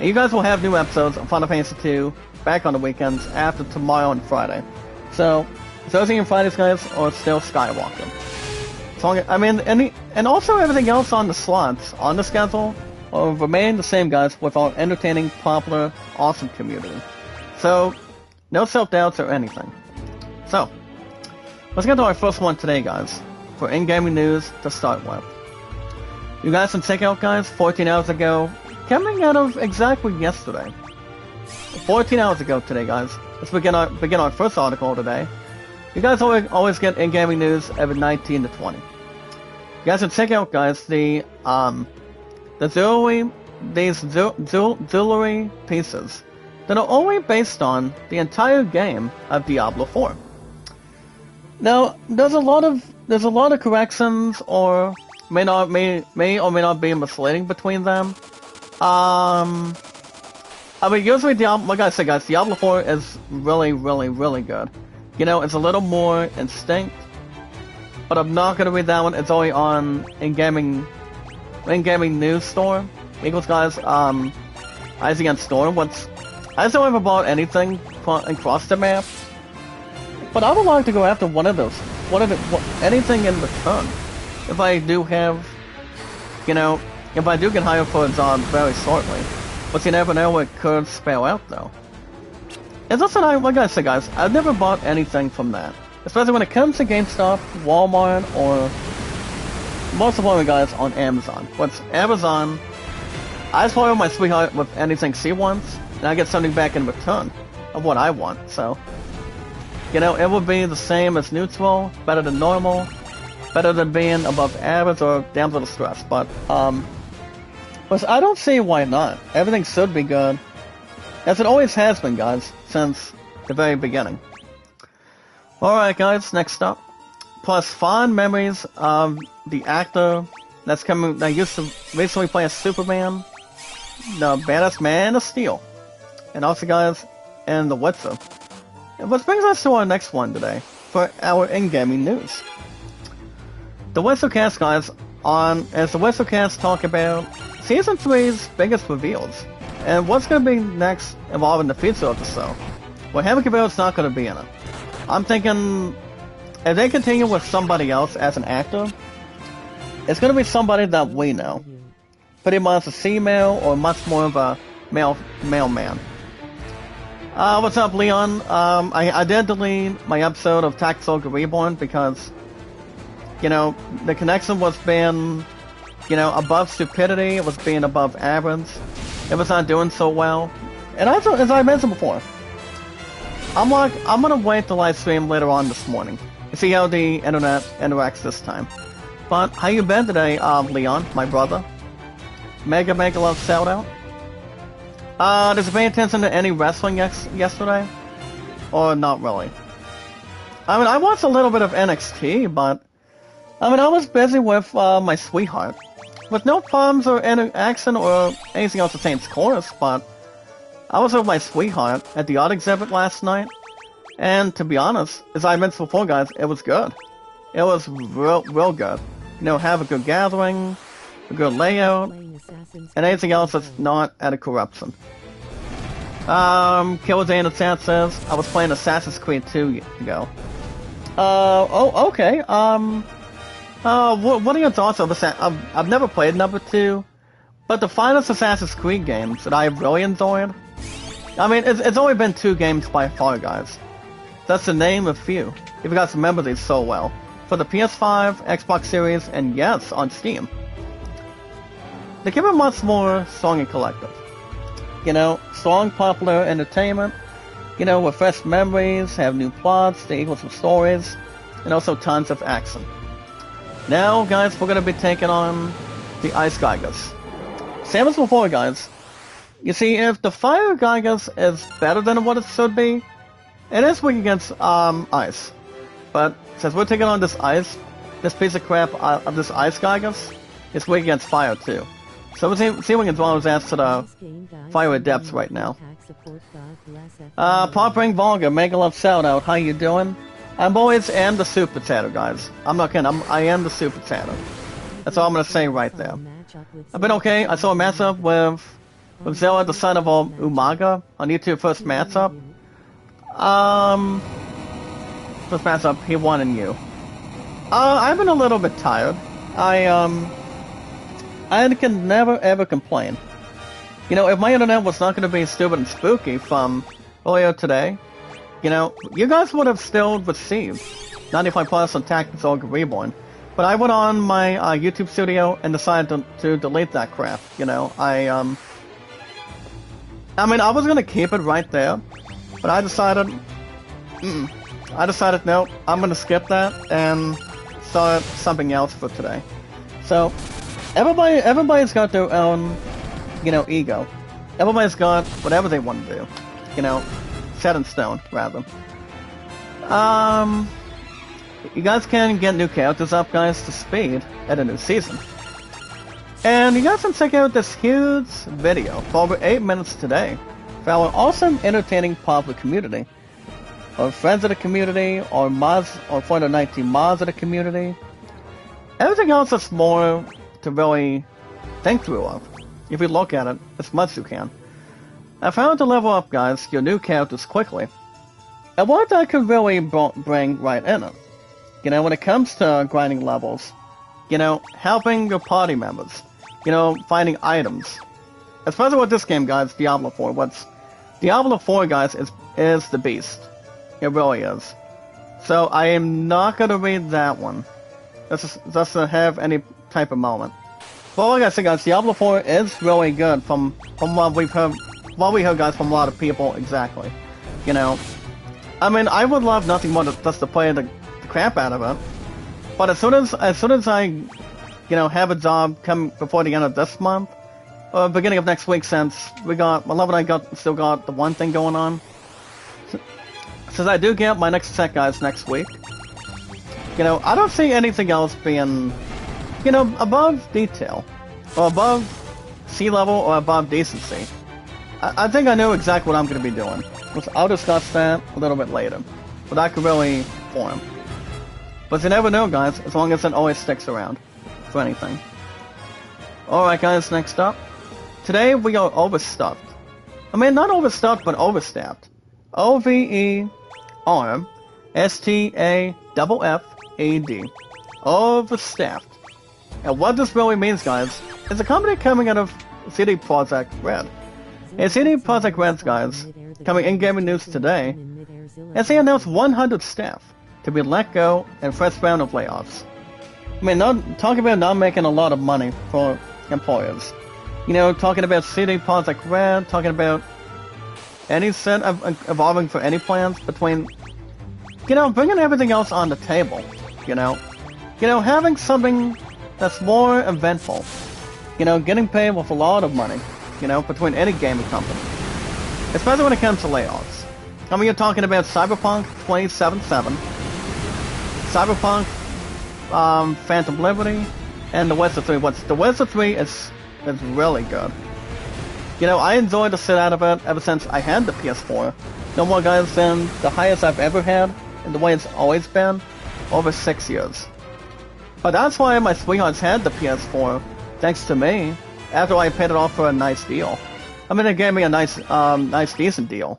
And you guys will have new episodes of Final Fantasy II back on the weekends after tomorrow and Friday. So, Thursday and Fridays guys are still Skywalker. So, and also everything else on the slots, on the schedule, will remain the same guys with our entertaining, popular, awesome community. So, no self-doubts or anything. So, let's get to our first one today guys, for in-gaming news to start with. You guys can check out guys, 14 hours ago, coming out of exactly yesterday. 14 hours ago today guys, let's begin our first article today. You guys always get in-gaming news every 19 to 20. You guys can check out guys these jewelry pieces that are only based on the entire game of Diablo 4. Now, there's a lot of corrections, or may or may not be misleading between them. Usually like I said guys, Diablo 4 is really, really, really good. It's a little more instinct, but I'm not gonna read that one. It's only on in-gaming news store. Equals guys, Ice Against Storm. I still haven't bought anything across the map, but I would like to go after one of those. Anything in return. If I do have, if I do get hired for a job very shortly. But you never know what could spell out though. It's also like I said, guys, I've never bought anything from that. Especially when it comes to GameStop, Walmart, or most importantly, guys, on Amazon. What's Amazon, I spoil my sweetheart with anything she wants, and I get something back in return of what I want, so. It would be the same as neutral, better than normal, better than being above average or damn little stress, but I don't see why not. Everything should be good. As it always has been, guys, since the very beginning. Alright, guys, next up. Plus fond memories of the actor that used to recently play as Superman, the badass Man of Steel. And also, guys, and The Witcher. Which brings us to our next one today, for our in-gaming news. The Whistlecast, guys, as the Whistlecast talk about Season 3's biggest reveals, and what's going to be next involving the future of the show. Well, Hammerville's not going to be in it. I'm thinking, if they continue with somebody else as an actor, it's going to be somebody that we know. Pretty much a female or much more of a mailman. What's up, Leon? I did delete my episode of Tactical Reborn because, the connection was being, above stupidity, it was being above average. It was not doing so well. And as I mentioned before, I'm gonna wait till I stream later on this morning to see how the internet interacts this time. But how you been today, Leon, my brother? Mega love shout out. Did you pay attention to any wrestling yesterday? Or not really? I mean, I watched a little bit of NXT, but I was busy with my sweetheart. With no problems or any accent or anything else to change course, but I was with my sweetheart at the art exhibit last night, and to be honest, as I mentioned before, guys, it was good. It was real good. Have a good gathering, a good layout, and anything else that's not at a corruption. Killday in the chat says, I was playing Assassin's Creed 2 ago. Okay, what are your thoughts of Assassin's? I've never played number 2, but the finest Assassin's Creed games that I've really enjoyed. It's only been 2 games by far, guys. That's the name of few. If you guys remember these so well. For the PS5, Xbox Series, and yes, on Steam. They give it much more strong and collective. Strong popular entertainment, with fresh memories, have new plots, they equal some stories, and also tons of action. Now, guys, we're going to be taking on the Ice Geigers. Same as before, guys. You see, if the Fire Geigers is better than what it should be, it is weak against Ice. But since we're taking on this piece of crap of this Ice Geigers, it's weak against Fire too. So we'll see if we can draw his ass to the Fire depths right now. Popring Volga, Mega Love shout out, how you doing? I'm always am the Super Potato, guys. I'm not kidding, I am the Super Potato. That's all I'm gonna say right there. I've been okay. I saw a matchup with Zilla, the son of Umaga, on YouTube first matchup. First matchup, he won and you. I've been a little bit tired. I can never ever complain. If my internet was not gonna be stupid and spooky from earlier today, you guys would have still received 95+ on Tactical Reborn. But I went on my YouTube studio and decided to delete that crap. I was gonna keep it right there, but I decided, no, I'm gonna skip that and start something else for today. So, everybody's got their own, ego. Everybody's got whatever they want to do. Set in stone, rather. You guys can get new characters up, guys, to speed at a new season. And you guys can check out this huge video for over 8 minutes today for our awesome, entertaining, popular community. Or friends of the community, or mods, or 419 mods of the community. Everything else is more to really think through of. If you look at it, as much as you can. I found to level up, guys, your new characters quickly. And what I could really bring right in it. You know, when it comes to grinding levels, you know, helping your party members, you know, finding items. Especially with this game, guys, Diablo 4. Diablo 4, guys, is the beast. It really is. So I am not gonna read that one. Just to have any type of moment. Well, like I said, guys, Diablo 4 is really good from what we've heard. What we heard, guys, from a lot of people, exactly. You know, I mean, I would love nothing more just to play the crap out of it. But as soon as I, you know, have a job come before the end of this month, or beginning of next week, since my love and I still got the one thing going on. Since I do get my next set, guys, next week, you know, I don't see anything else being, you know, above detail, or above sea level, or above decency. I think I know exactly what I'm going to be doing. I'll discuss that a little bit later. But I could really form. But you never know, guys, as long as it always sticks around for anything. Alright, guys, next up. Today we are overstuffed. I mean, not overstuffed, but overstaffed. OVERSTAFFED. Overstaffed. And what this really means, guys, is a company coming out of CD Projekt Red. And CD Projekt Red, guys, coming in gaming news today, as they announced 100 staff to be let go and first round of layoffs. I mean, talking about not making a lot of money for employers. You know, talking about CD Projekt Red, talking about any set of evolving for any plans between, you know, bringing everything else on the table. You know, having something that's more eventful. You know, getting paid with a lot of money. You know, between any gaming company. Especially when it comes to layoffs. I mean, you're talking about Cyberpunk 2077, Cyberpunk, Phantom Liberty, and The Witcher 3. The Witcher 3 is really good. You know, I enjoyed the shit out of it ever since I had the PS4. No more, guys, than the highest I've ever had, and the way it's always been, over 6 years. But that's why my sweethearts had the PS4, thanks to me. After I paid it off for a nice deal. I mean, it gave me a nice decent deal.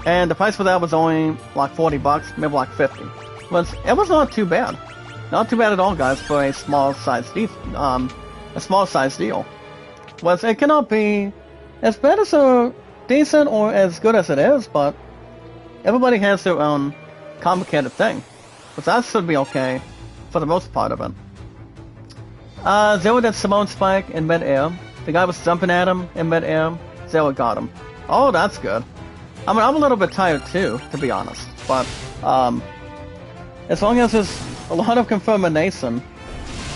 And the price for that was only like $40, maybe like 50. But it was not too bad. Not too bad at all, guys, for a small size deal. Well, it cannot be as bad as a decent or as good as it is, but everybody has their own complicated thing. But that should be okay for the most part of it. Zero did Simone Spike in mid-air. The guy was jumping at him in mid-air. Zero got him. Oh, that's good. I mean, I'm a little bit tired too, to be honest. But, as long as there's a lot of confirmation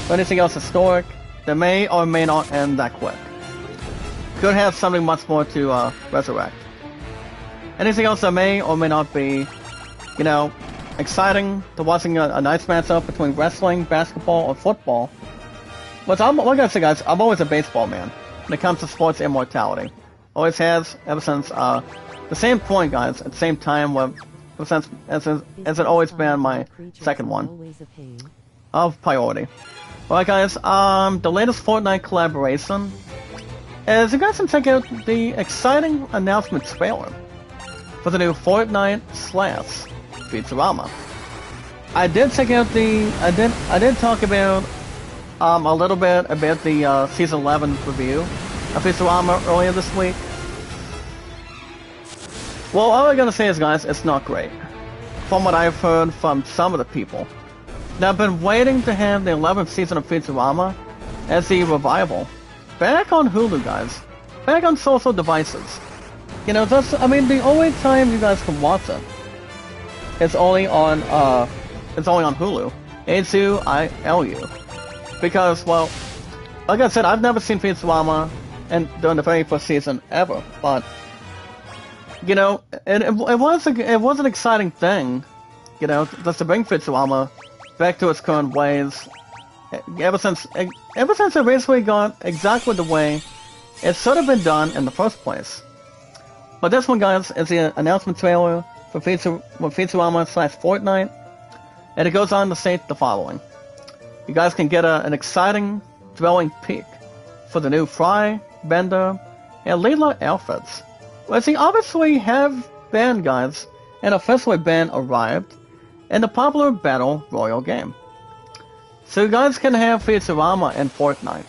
or anything else historic, they may or may not end that quick. Could have something much more to, resurrect. Anything else that may or may not be, you know, exciting to watching a nice matchup between wrestling, basketball, or football. But like I said, guys, I'm always a baseball man when it comes to sports immortality. Always has, ever since, the same point, guys, at the same time, ever since, as it always been my second one of priority. Alright, guys, the latest Fortnite collaboration is you guys can check out the exciting announcement trailer for the new Fortnite / Futurama. I did check out I did talk about a little bit about the Season 11 review of Futurama earlier this week. Well, all I gotta say is, guys, it's not great. From what I've heard from some of the people. Now, I've been waiting to have the 11th season of Futurama as the revival. Back on Hulu, guys. Back on social devices. You know, I mean, the only time you guys can watch it is only on Hulu. H-U-I-L-U. Because, well, like I said, I've never seen Futurama during the very first season ever, but, you know, it was an exciting thing, you know, just to bring Futurama back to its current ways, ever since it basically got exactly the way it should have been done in the first place. But this one, guys, is the announcement trailer for Futurama / Fortnite, and it goes on to state the following. You guys can get an exciting, thrilling peek for the new Fry, Bender, and Leela outfits Well, see, obviously have banned, guys, and officially ban arrived in the popular Battle Royale game. So you guys can have Futurama in Fortnite.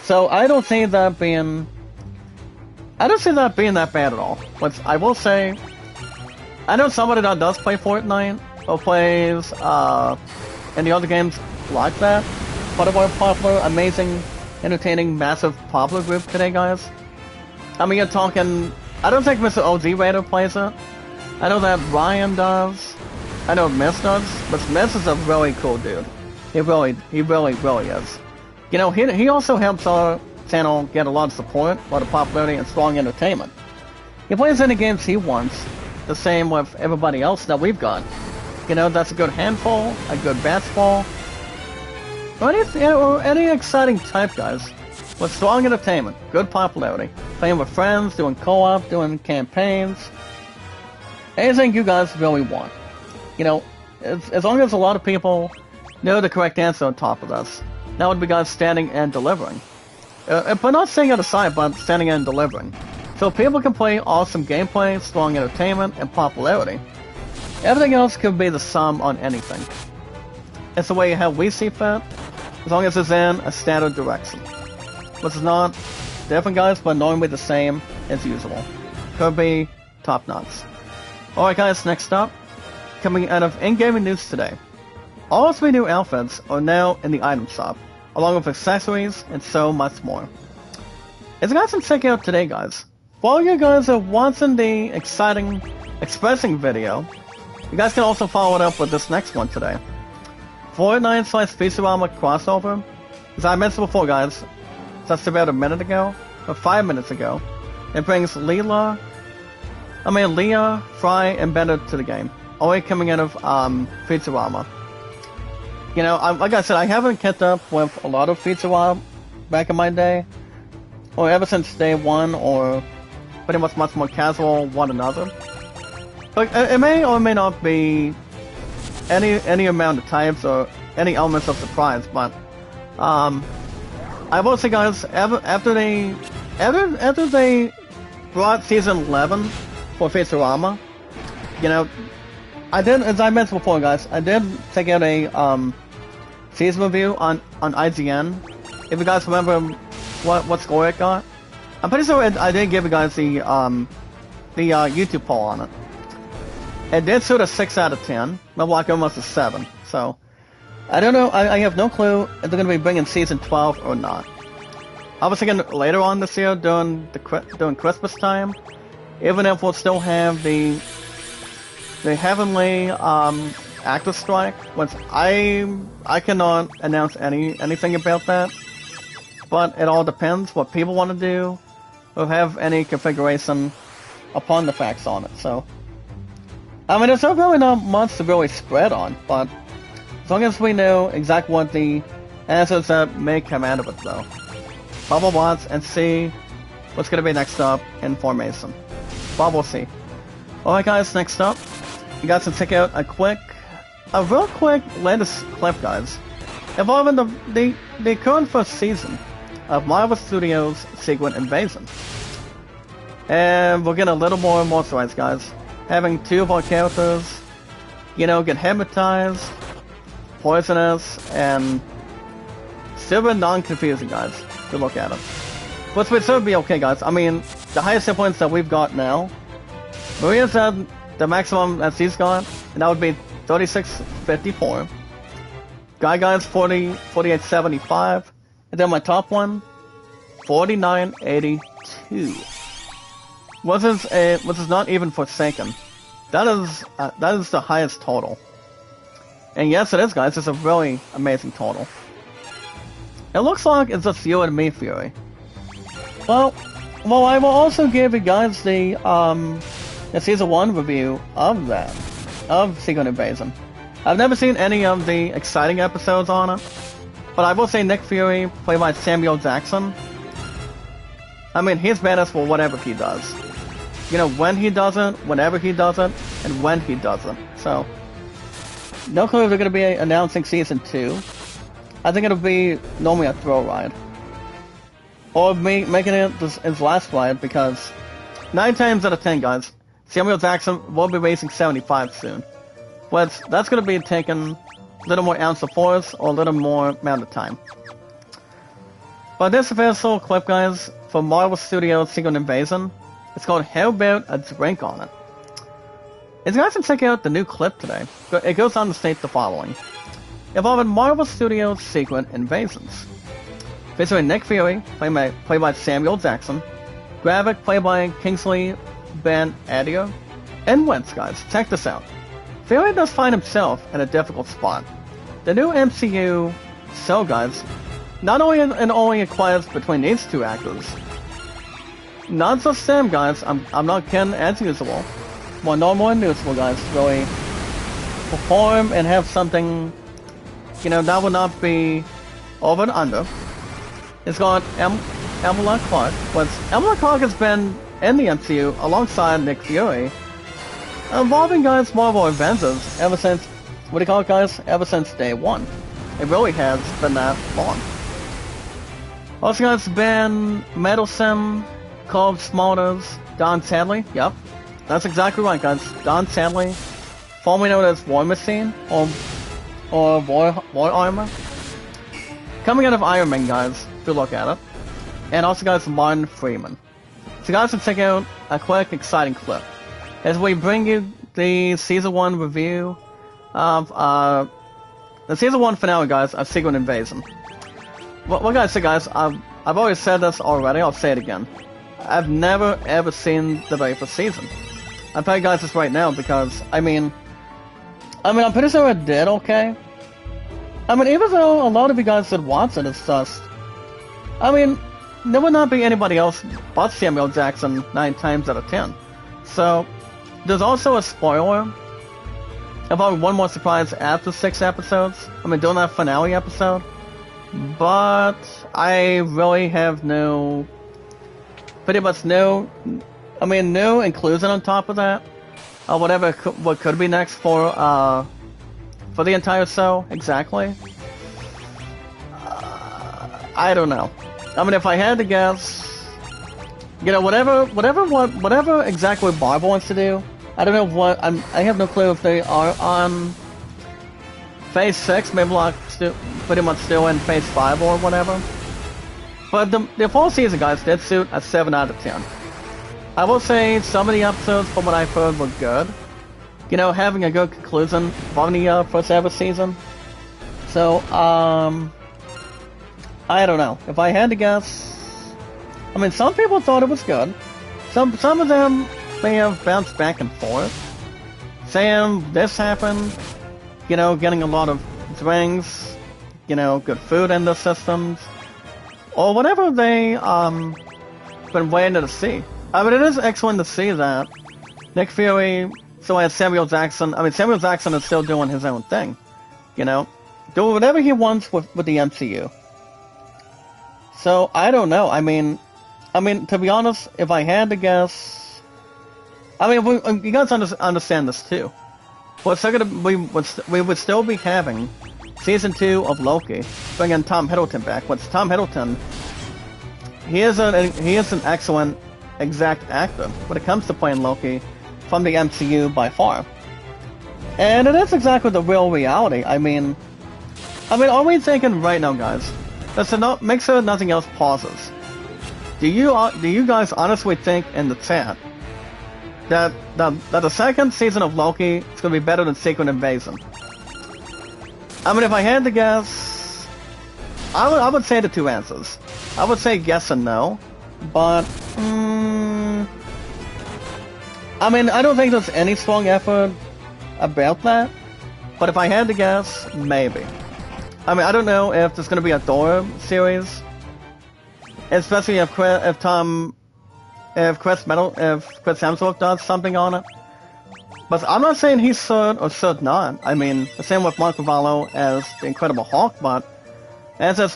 So I don't see that being that bad at all. But I will say, I know somebody that does play Fortnite or plays any other games like that. Part of our popular, amazing, entertaining, massive popular group today, guys. I mean, you're talking. I don't think Mr. OG Raider plays it. I know that Ryan does. I know Miss does, but Miss is a really cool dude. He really is. You know, he also helps our channel get a lot of support, a lot of popularity, and strong entertainment. He plays any games he wants, the same with everybody else that we've got. You know, that's a good handful, a good basketball, or any exciting type, guys. With strong entertainment, good popularity, playing with friends, doing co-op, doing campaigns, anything you guys really want. You know, as long as a lot of people know the correct answer on top of this, that would be guys standing and delivering. But not staying at the side, but standing and delivering. So people can play awesome gameplay, strong entertainment, and popularity. Everything else could be the sum on anything. It's the way how we see fit, as long as it's in a standard direction. Which is not different, guys, but normally the same as usual. Could be top notch. Alright guys, next up, coming out of in-gaming news today. All 3 new outfits are now in the item shop, along with accessories and so much more. It's got some check out today, guys. While you guys are watching the exciting expressing video, you guys can also follow it up with this next one today. Fortnite/Futurama crossover. As I mentioned before, guys, just about a minute ago, or 5 minutes ago, it brings Leah, Fry, and Bender to the game. Only coming out of Futurama. You know, like I said, I haven't kept up with a lot of Futurama back in my day, or ever since day one, or pretty much more casual one another. But it may or may not be any amount of types or any elements of surprise, but I will say, guys, after they brought season 11 for Futurama, you know, I did, as I mentioned before, guys, I did check out a season review on IGN. If you guys remember what score it got, I'm pretty sure I did give you guys the YouTube poll on it. It did shoot a 6 out of 10, maybe like almost a 7. So I don't know. I have no clue if they're going to be bringing season 12 or not. I was thinking later on this year during Christmas time, even if we'll still have the heavenly actor strike, which I cannot announce anything about that. But it all depends what people want to do, or have any configuration upon the facts on it. So, I mean, there's really not much to really spread on, but as long as we know exactly what the answers that may come out of it, though. Bubble watch and see what's going to be next up in formation. But we'll see. Alright guys, next up, you guys can check out a real quick latest clip, guys, involving the current first season of Marvel Studios' Secret Invasion. And we'll get a little more moisturized, guys. Having 2 of our characters, you know, get hypnotized, poisonous, and still non-confusing, guys, to look at them. But it should be okay, guys. I mean, the highest hit points that we've got now, Maria's at the maximum that she's got, and that would be 3654. Guy 4875, and then my top one, 4982. Which is not even Forsaken. That is the highest total. And yes, it is, guys. It's a really amazing total. It looks like it's just you and me, Fury. Well, I will also give you guys the season 1 review of Secret Invasion. I've never seen any of the exciting episodes on it, but I will say Nick Fury, played by Samuel Jackson, I mean, he's badass for whatever he does. You know, when he does it, whenever he does it, and when he does it. So, no clue if they're going to be announcing season 2. I think it'll be normally a throw ride. Or making it his last ride, because 9 times out of 10, guys, Samuel Jackson will be racing 75 soon. But that's going to be taking a little more ounce of force or a little more amount of time. But this official clip, guys, from Marvel Studios' Secret Invasion, it's called How About a Drink on It. And you guys can check out the new clip today. It goes on to state the following. Involving Marvel Studios' Secret Invasions. Featuring Nick Fury, played by Samuel Jackson, Gravik, played by Kingsley Ben-Adir, and Wentz, guys. Check this out. Fury does find himself in a difficult spot. The new MCU show, guys, not only a clash between these two actors. Not just them, guys. I'm not kidding, as usual. More normal and useful, guys. Really perform and have something, that will not be over and under. It's called Emilia Clarke. Emilia Clarke has been in the MCU alongside Nick Fury, involving, guys, Marvel Avengers ever since, what do you call it, guys? Ever since day one. It really has been that long. Also, guys, Ben Mendelsohn, Cole Smulders, Don Sadley. Yep, that's exactly right, guys. Don Sadley, formerly known as War Machine or War Armor, coming out of Iron Man, guys. If you look at it, and also, guys, Martin Freeman. So, guys, let's check out a quick, exciting clip as we bring you the season 1 review of the season 1 finale, guys, of Secret Invasion. What can I say, guys? I've always said this already. I'll say it again. I've never ever seen the very first season. I'll tell you guys this right now because I'm pretty sure it did okay. Even though a lot of you guys did watch it, it's just, there would not be anybody else but Samuel Jackson 9 times out of 10. So, there's also a spoiler about one more surprise after 6 episodes. During that finale episode. But I really have pretty much no inclusion on top of that. What could be next for the entire show, exactly. I don't know. If I had to guess, whatever exactly Marvel wants to do, I don't know what, I have no clue if they are on Phase 6, maybe like pretty much still in Phase 5 or whatever. But the full season, guys, did suit a 7 out of 10. I will say some of the episodes, from what I've heard, were good. Having a good conclusion from the first ever season. So, I don't know. If I had to guess, some people thought it was good. Some of them may have bounced back and forth, saying this happened, getting a lot of drinks, good food in the systems, or whatever they been waiting to see. It is excellent to see that Nick Fury, so as Samuel Jackson, Samuel Jackson is still doing his own thing, doing whatever he wants with the MCU. So, I don't know, to be honest, if I had to guess, you guys understand this too. We would still be having Season 2 of Loki, bringing Tom Hiddleston back. Tom Hiddleston, he is an excellent exact actor when it comes to playing Loki from the MCU by far. And it is exactly the real reality. Are we thinking right now, guys? Make sure nothing else pauses. Do you guys honestly think in the chat that the second season of Loki is going to be better than Secret Invasion? If I had to guess, I would say the 2 answers. I would say yes and no, but I don't think there's any strong effort about that. But if I had to guess, maybe. I don't know if there's going to be a Thor series, especially if Chris Hemsworth does something on it. But I'm not saying he should or should not. The same with Mark Ruffalo as the Incredible Hulk, but as this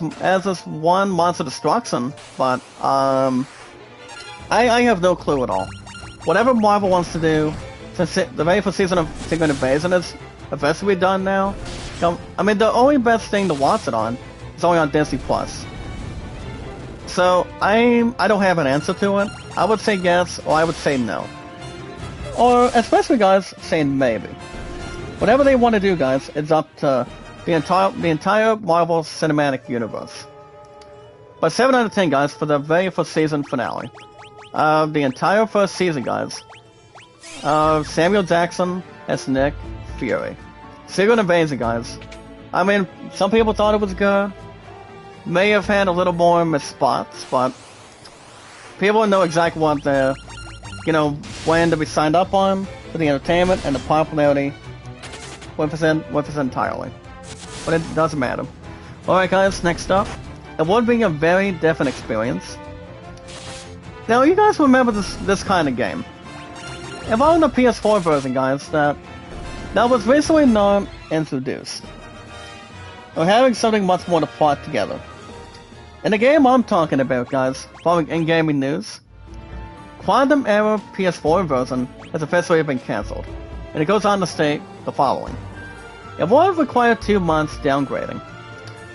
one Monster Destruction. But I have no clue at all. Whatever Marvel wants to do, since the very first season of Secret Invasion is officially done now. The only best thing to watch it on is only on Disney Plus. So I don't have an answer to it. I would say yes, or I would say no. Or, especially guys, saying maybe. Whatever they want to do, guys, it's up to the entire Marvel Cinematic Universe. But 7 out of 10, guys, for the very first season finale. The entire first season, guys. Samuel Jackson as Nick Fury. Secret Invasion, guys. I mean, some people thought it was good. May have had a little more missed spots, but people know exactly what they're, when to be signed up on for the entertainment and the popularity with us entirely. But it doesn't matter. Alright guys, next up. It would be a very different experience. Now you guys remember this kind of game. Involving the PS4 version, guys, that was recently not introduced. Or having something much more to plot together. In the game I'm talking about, guys, following in-gaming news, Quantum Era PS4 version has officially been cancelled, and it goes on to state the following. It would have required 2 months downgrading.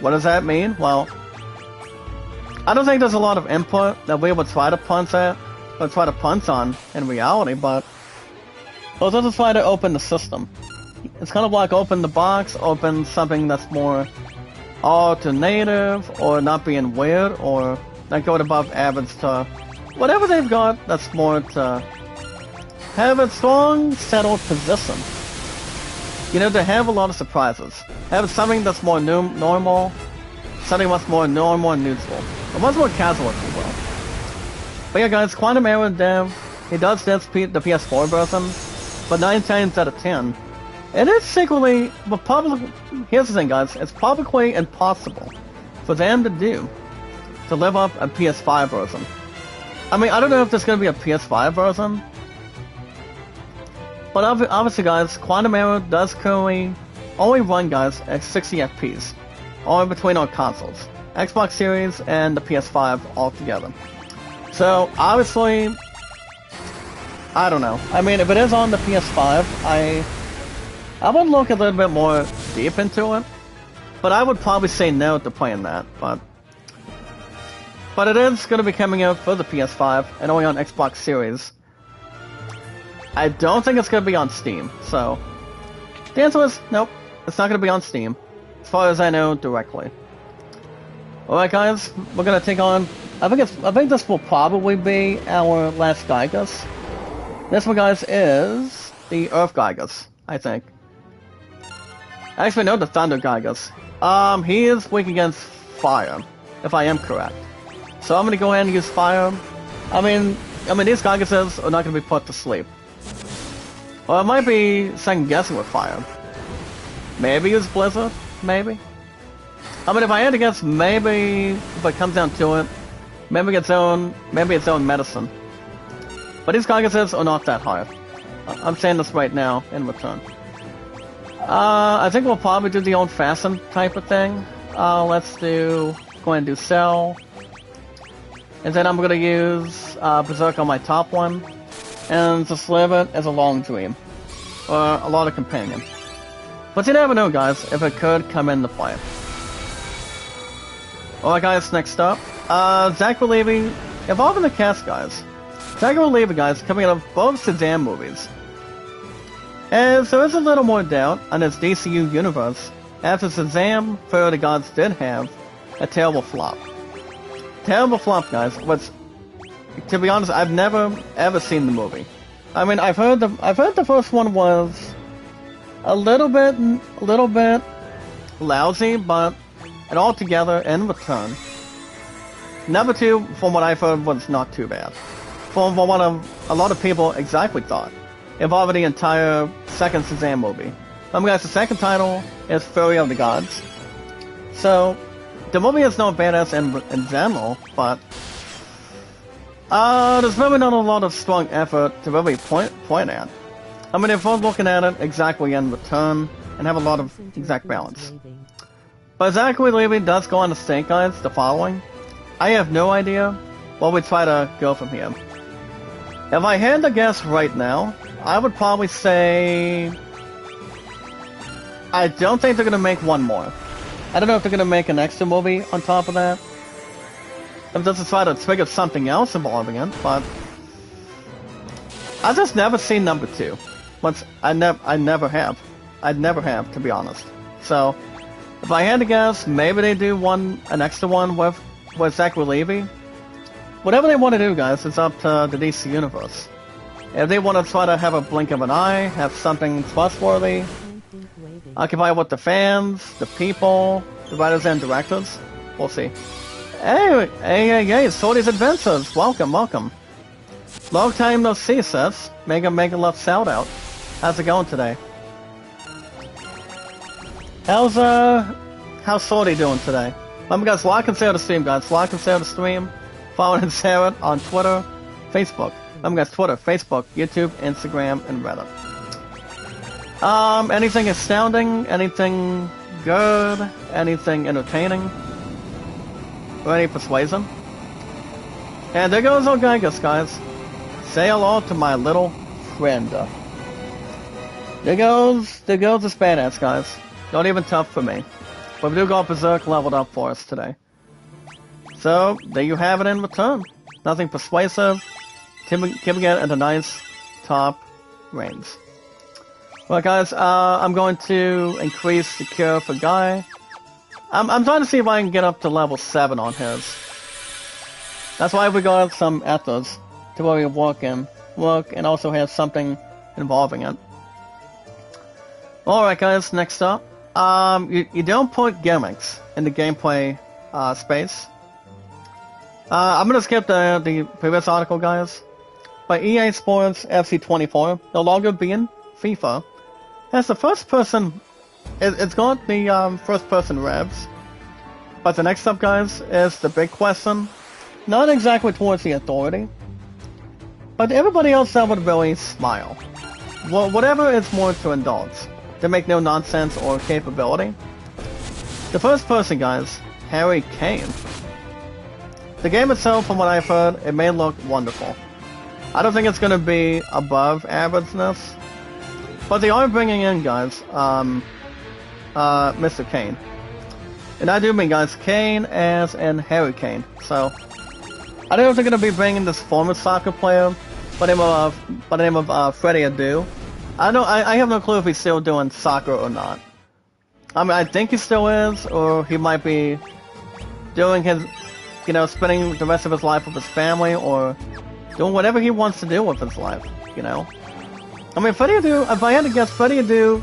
What does that mean? Well, I don't think there's a lot of input that we would try to punch on in reality, but we'll just try to open the system. It's kind of like open the box, open something that's more alternative, or not being weird, or not going above average to whatever they've got that's more to have a strong, settled position. To have a lot of surprises. Have something that's more normal, something much more normal and neutral. Or much more casual, if you will. But yeah, guys, Quantum Era Dev, he does this the PS4 version, but 9 times out of 10, it is secretly, but here's the thing, guys, it's publicly impossible for them to live up a PS5 version. I mean, I don't know if there's going to be a PS5 version, but obviously, guys, Quantum Era does currently only run, guys, at 60 FPS, only between our consoles, Xbox Series and the PS5 altogether. So, obviously, I don't know. I mean, if it is on the PS5, I would look a little bit more deep into it, but I would probably say no to playing that, but it is going to be coming out for the PS5 and only on Xbox Series. I don't think it's going to be on Steam, so the answer is nope, it's not going to be on Steam, as far as I know directly. Alright guys, we're going to take on, I think this will probably be our last Gygas. This one, guys, is the Earth Gygas, I think. Actually, no, the Thunder Gygas. He is weak against fire, if I am correct. So I'm gonna go ahead and use fire. I mean, these Gygases are not gonna be put to sleep. Well, I might be second guessing with fire. Maybe use Blizzard, maybe. I mean, if I had to guess, maybe if it comes down to it, maybe its own medicine. But these Gygases are not that high. I'm saying this right now in return. I think we'll probably do the old-fashioned type of thing. Let's go ahead and do Cell. And then I'm gonna use Berserk on my top one. And just live it as a long dream. Or a lot of companion. But you never know, guys, if it could come into play. Alright guys, next up. Zachary Levi, evolving the cast, guys. Zachary Levi, guys, coming out of both Shazam movies. As there is a little more doubt on his DCU universe, after Shazam, Fury of the Gods did have a terrible flop. Terrible flop, guys, which, to be honest, I've never ever seen the movie. I mean, I've heard the first one was a little bit lousy, but it altogether in return. Number 2, from what I've heard, was not too bad. From what a lot of people exactly thought, involving the entire second Shazam movie. Guys, the second title is Fury of the Gods. So, the movie is not badass in general, but there's really not a lot of strong effort to really point at. I mean, if we're looking at it exactly in return, and have a lot of exact balance. But Zachary Levi does go on to state, guys, the following. I have no idea what we try to go from here. If I had to guess right now, I would probably say I don't think they're going to make one more. I don't know if they're going to make an extra movie on top of that. If this is try to trigger something else involving it, but I just never seen number 2. I never have. I'd never have, to be honest. So, if I had to guess, maybe they do an extra one with Zachary Levy. Whatever they want to do, guys, it's up to the DC Universe. If they want to try to have a blink of an eye, have something trustworthy, occupy with the fans, the people, the writers and directors, we'll see. Hey, Sorty's Adventures, welcome. Long time no see, sis. Mega love shout out. How's it going today? How's Sorty doing today? Remember, guys, like and share the stream, guys. Like and share the stream. Follow and share it on Twitter, Facebook. Remember, guys, Twitter, Facebook, YouTube, Instagram, and Reddit. Anything astounding? Anything good? Anything entertaining? Or any persuasion? And there goes Ogagus, guys. Say hello to my little friend. There goes this badass, guys. Not even tough for me. But we do go Berserk leveled up for us today. So, there you have it in return. Nothing persuasive. Keeping it at a nice top range. Well, guys, I'm going to increase the cure for Guy. I'm trying to see if I can get up to level 7 on his. That's why we got some ethos to where we work and also have something involving it. Alright, guys, next up. You don't put gimmicks in the gameplay space. I'm gonna skip the previous article, guys. But EA Sports FC24, no longer being FIFA, has the first person. It's got the first person revs. But the next up, guys, is the big question. Not exactly towards the authority, but everybody else that would really smile. Well, whatever is more to indulge. To make no nonsense or capability. The first person, guys, Harry Kane. The game itself, from what I've heard, it may look wonderful. I don't think it's going to be above averageness, but they are bringing in, guys, Mr. Kane. And I do mean, guys, Kane as in Harry Kane. So, I don't know if they're going to be bringing this former soccer player by the name of Freddie Adu. I have no clue if he's still doing soccer or not. I mean, I think he still is, or he might be doing his, spending the rest of his life with his family, or doing whatever he wants to do with his life, I mean, Freddie Adu, if I had to guess, Freddie Adu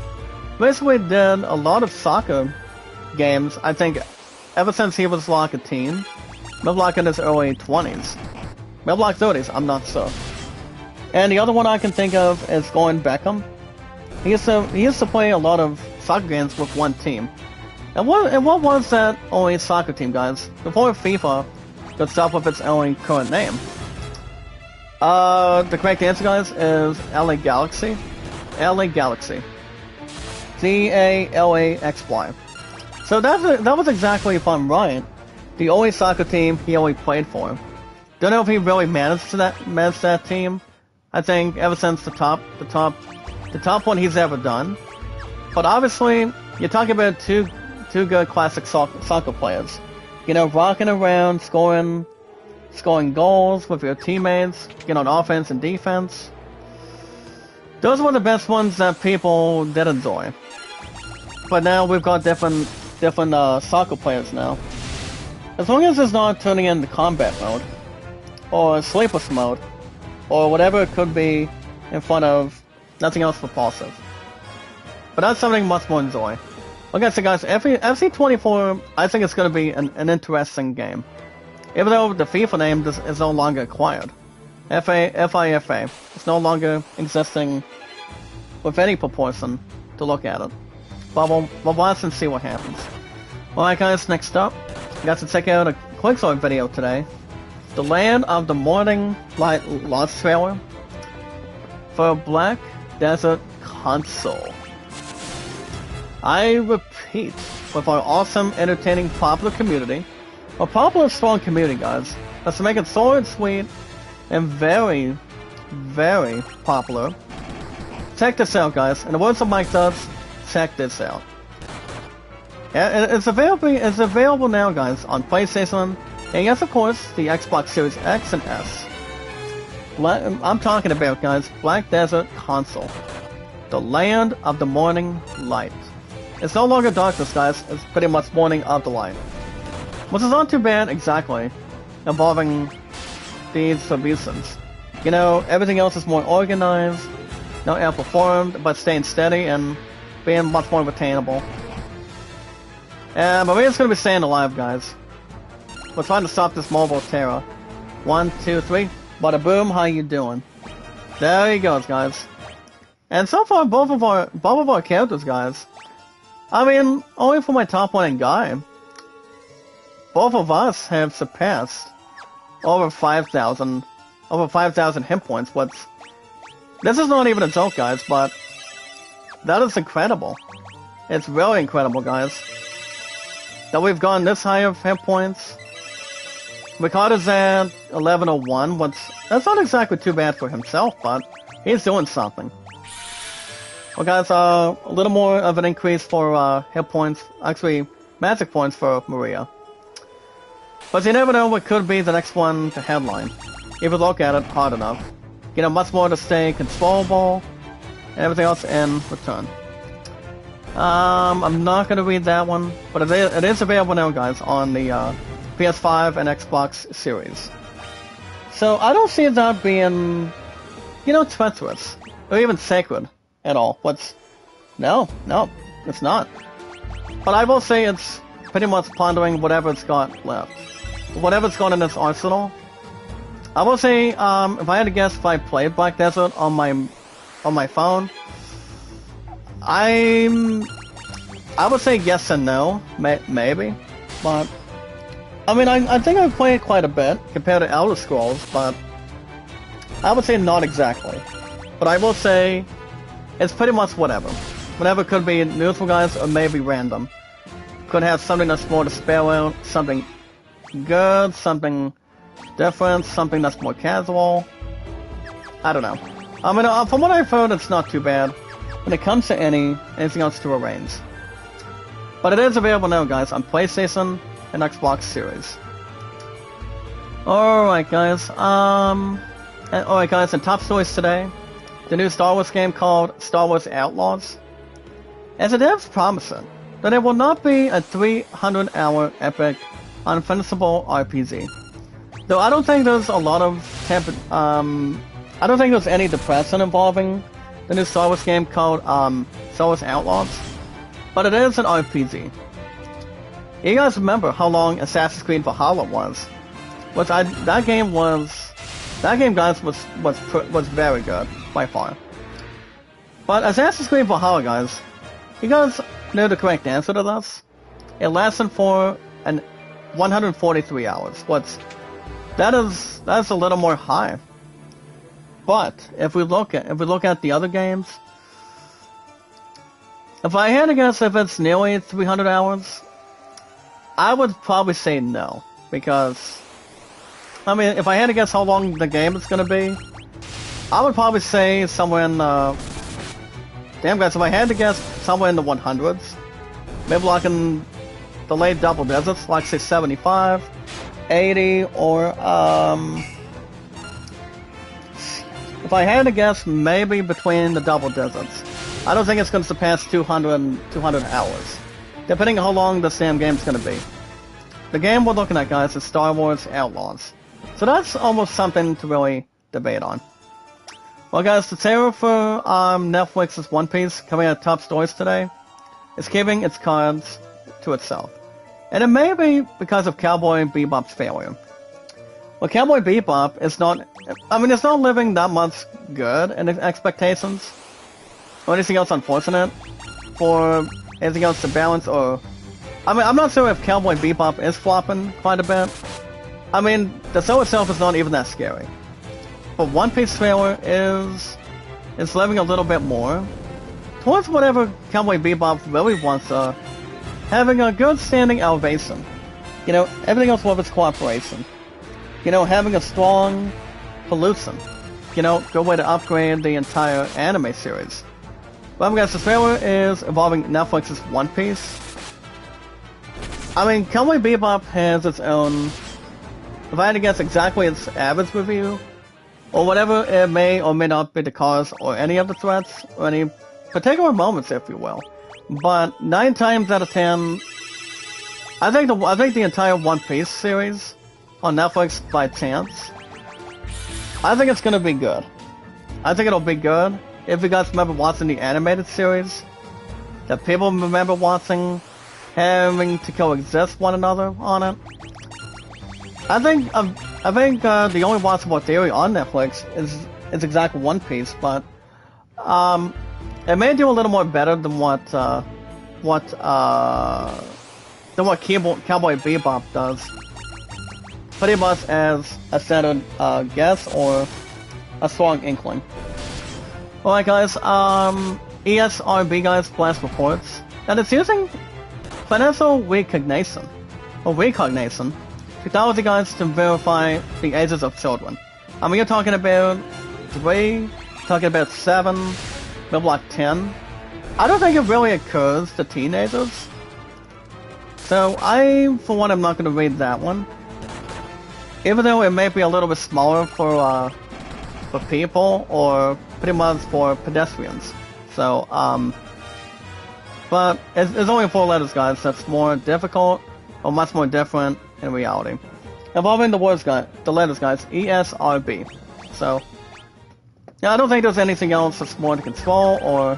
basically did a lot of soccer games, I think, ever since he was like a teen. Maybe like in his early 20s. Maybe like 30s, I'm not sure. And the other one I can think of is Gordon Beckham. He used to play a lot of soccer games with one team. And what was that only soccer team, guys? Before FIFA got stuff with its only current name. The correct answer, guys, is LA Galaxy. LA Galaxy. Galaxy. So that was exactly, if I'm right, the only soccer team he only played for. Don't know if he really managed that team. I think ever since the top one he's ever done. But obviously, you're talking about two good classic soccer players. Rocking around, scoring goals with your teammates, on offense and defense. Those were the best ones that people did enjoy. But now we've got different soccer players now. As long as it's not turning into combat mode, or sleepless mode, or whatever it could be in front of nothing else repulsive. But that's something much more enjoy. Okay, so guys, FC24, I think it's going to be an interesting game. Even though the FIFA name is no longer acquired. FIFA. It's no longer existing with any proportion to look at it. But we'll watch and see what happens. Alright guys, next up, we got to check out a Quicksilver video today. The Land of the Morning Light launch trailer for Black Desert console. I repeat, with our awesome, entertaining, popular community, a popular, strong community, guys, let's make it short, sweet, and very, very popular. Check this out, guys. In the words of Mike Dubs, check this out. And it's available now, guys, on PlayStation, and yes, of course, the Xbox Series X and S. I'm talking about, guys, Black Desert Console. The land of the morning light. It's no longer darkness, guys. It's pretty much morning of the light. Which is not too bad, exactly, involving these submissions. You know, everything else is more organized, not outperformed, but staying steady and being much more attainable. And Maria's gonna be staying alive, guys. We're trying to stop this mobile terror. 1, 2, 3. Bada boom, how you doing? There he goes, guys. And so far, both of our characters, guys. I mean, only for my top one and Guy, both of us have surpassed over 5,000 hit points. This is not even a joke, guys, but that is incredible. It's really incredible, guys, that we've gone this high of hit points. Ricardo's at 1101. That's not exactly too bad for himself, but he's doing something. Well, guys, a little more of an increase for hit points, actually magic points for Maria. But you never know what could be the next one to headline, if you look at it hard enough. You know, much more to stay controllable, and everything else in return. I'm not going to read that one, but it is available now, guys, on the PS5 and Xbox Series. So I don't see that being, you know, treacherous, or even sacred at all. No, it's not. But I will say it's pretty much pondering whatever it's got left. Whatever's got in its arsenal. I will say, if I had to guess if I played Black Desert on my phone, I would say yes and no, maybe, but I mean, I think I've played quite a bit compared to Elder Scrolls, but I would say not exactly. But I will say it's pretty much whatever. Whatever could be neutral, guys, or maybe random. Could have something that's more to spare out, something good, something different, something that's more casual. I don't know. I mean, from what I've heard, it's not too bad when it comes to anything else to arrange. But it is available now, guys, on PlayStation and Xbox Series. Alright, guys. Alright, guys, in top stories today, the new Star Wars game called Star Wars Outlaws. As the devs promise it, that it will not be a 300-hour epic, unfinishable RPG. Though I don't think there's a lot of I don't think there's any depression involving the new Star Wars game called Star Wars Outlaws, but it is an RPG. You guys remember how long Assassin's Creed Valhalla was? That game, guys, was very good by far. But Assassin's Creed Valhalla, guys, you guys know the correct answer to this. It lasted for 143 hours. That's a little more high. But if we look at the other games, if I had to guess if it's nearly 300 hours, I would probably say no, because I mean, if I had to guess how long the game is gonna be, I would probably say somewhere in damn, guys, if I had to guess, somewhere in the 100s, maybe like in the late double digits, like say 75, 80, or if I had to guess, maybe between the double digits. I don't think it's going to surpass 200 hours, depending on how long the damn game's going to be. The game we're looking at, guys, is Star Wars Outlaws. So that's almost something to really debate on. Well, guys, the trailer for Netflix's One Piece, coming out of top stories today, is keeping its cards to itself. And it may be because of Cowboy Bebop's failure. Well, Cowboy Bebop is not, I mean, it's not living that much good in expectations, or anything else unfortunate, for anything else to balance, or, I mean, I'm not sure if Cowboy Bebop is flopping quite a bit. I mean, the show itself is not even that scary. But One Piece trailer is living a little bit more towards whatever Cowboy Bebop really wants, having a good standing elevation. You know, everything else with its cooperation. You know, having a strong pollution. You know, good way to upgrade the entire anime series. But guys, the trailer is involving Netflix's One Piece. I mean, Cowboy Bebop has its own, if I had to guess exactly its average review, or whatever it may or may not be the cause, or any of the threats, or any particular moments, if you will. But 9 times out of 10, I think the entire One Piece series on Netflix by chance, I think it's gonna be good. I think it'll be good. If you guys remember watching the animated series, that people remember watching, having to coexist one another on it. I think the only watchable theory on Netflix is exactly One Piece, but it may do a little more better than what Cowboy Bebop does. Pretty much as a standard guess or a strong inkling. Alright guys, ESRB guys blast reports that it's using financial recognition technology guys to verify the ages of children. I mean, you're talking about 3, talking about 7, maybe like 10. I don't think it really occurs to teenagers. So I, for one, am not going to read that one. Even though it may be a little bit smaller for people or pretty much for pedestrians. So, but it's only 4 letters, guys. That's more difficult or much more different in reality. Involving the words, guys, the letters, guys. ESRB. So, yeah, I don't think there's anything else that's more to control or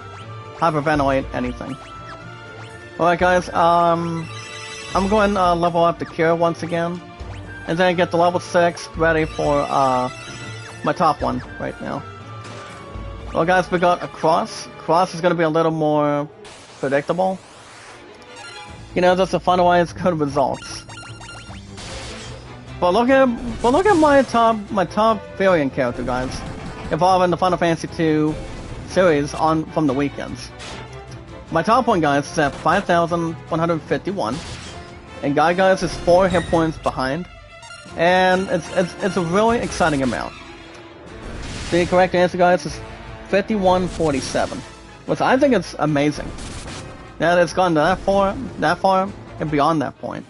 hyperventilate anything. Alright, guys. I'm going to level up the cure once again. And then get the level 6 ready for my top one right now. Well guys, we got a cross. Cross is going to be a little more predictable. You know, just to finalize good results. But look at my top variant character, guys. Involving the Final Fantasy II series from the weekends. My top one, guys, is at 5,151. And guys is 4 hit points behind. And it's a really exciting amount. The correct answer, guys, is 5147, which I think is amazing. That it's gone that far, and beyond that point.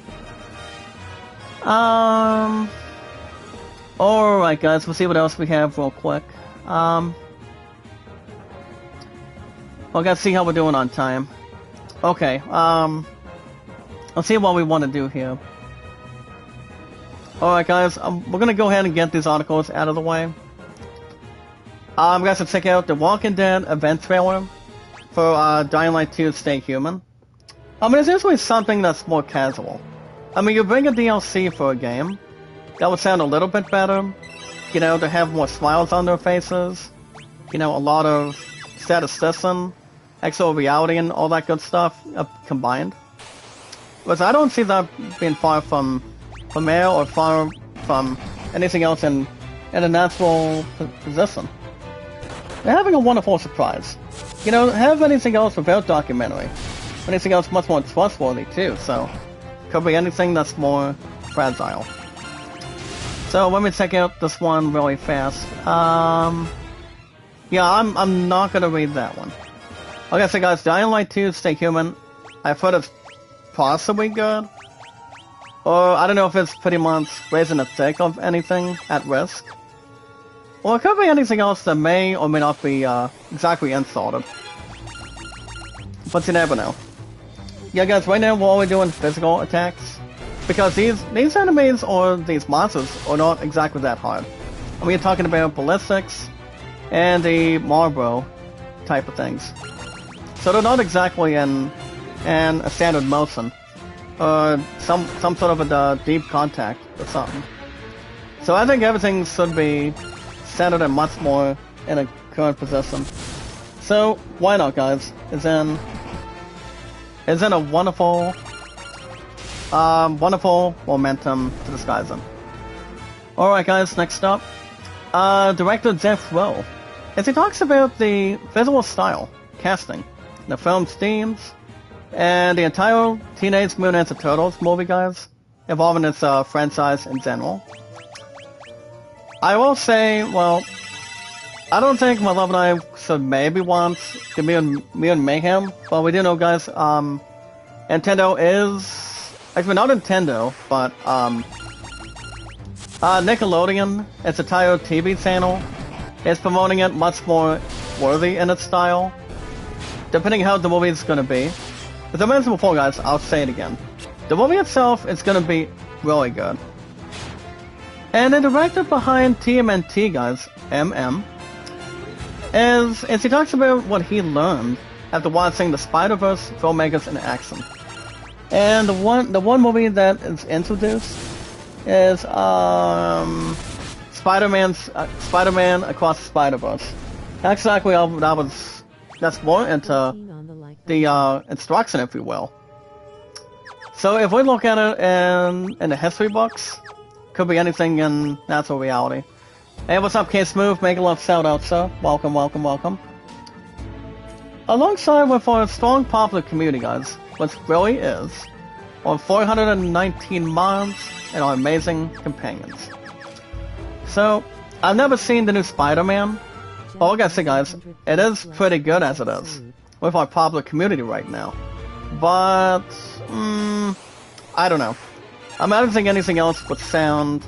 Alright, guys, we'll see what else we have real quick. Well, let's see how we're doing on time. Okay, let's see what we want to do here. Alright guys, we're gonna go ahead and get these articles out of the way. Guys, to check out the Walking Dead event trailer for Dying Light 2 Stay Human. I mean, it's usually something that's more casual. I mean, you bring a DLC for a game, that would sound a little bit better. You know, to have more smiles on their faces. You know, a lot of statistician, actual reality and all that good stuff combined. But I don't see that being far from air or far from anything else in a natural position. They're having a wonderful surprise. You know, have anything else without documentary. Anything else much more trustworthy too, so could be anything that's more fragile. So let me check out this one really fast. Yeah, I'm not gonna read that one. Okay, so guys, Dying Light 2 Stay Human. I've heard it's possibly good. Or I don't know if it's pretty much raising the stake of anything at risk. Or it could be anything else that may or may not be exactly insulted. But you never know. Yeah guys, right now we're only doing physical attacks. Because these enemies or these monsters are not exactly that hard. I mean, you're talking about ballistics and the Marlboro type of things. So they're not exactly in a standard motion. Or some sort of a deep contact or something. So I think everything should be centered and much more in a current position. So why not, guys? It's in a wonderful momentum to disguise them. Alright guys, next up, director Jeff Rowe, as he talks about the visual style, casting, the film's themes, and the entire Teenage Mutant Ninja Turtles movie, guys, involving its franchise in general. I will say, well, I don't think my love and I should maybe want the Mutant Mayhem, but we do know, guys, Nintendo is... Actually, not Nintendo, but Nickelodeon, its entire TV channel, is promoting it much more worthy in its style, depending how the movie is going to be. As I mentioned before, guys, I'll say it again. The movie itself is going to be really good. And the director behind TMNT, guys, MM, is he talks about what he learned after watching the Spider-Verse filmmakers in action. And the one movie that is introduced is Spider-Man Across the Spider-Verse. Exactly, that's more into the instruction, if you will. So if we look at it in the history books, could be anything in natural reality. Hey, what's up, K-Smooth? Make a love shout out, sir. Welcome, welcome, welcome. Alongside with our strong popular community, guys, which really is, on 419 mods and our amazing companions. So, I've never seen the new Spider-Man, but like I say, guys, it is pretty good as it is, with our popular community right now. But, I don't know. I don't think anything else would sound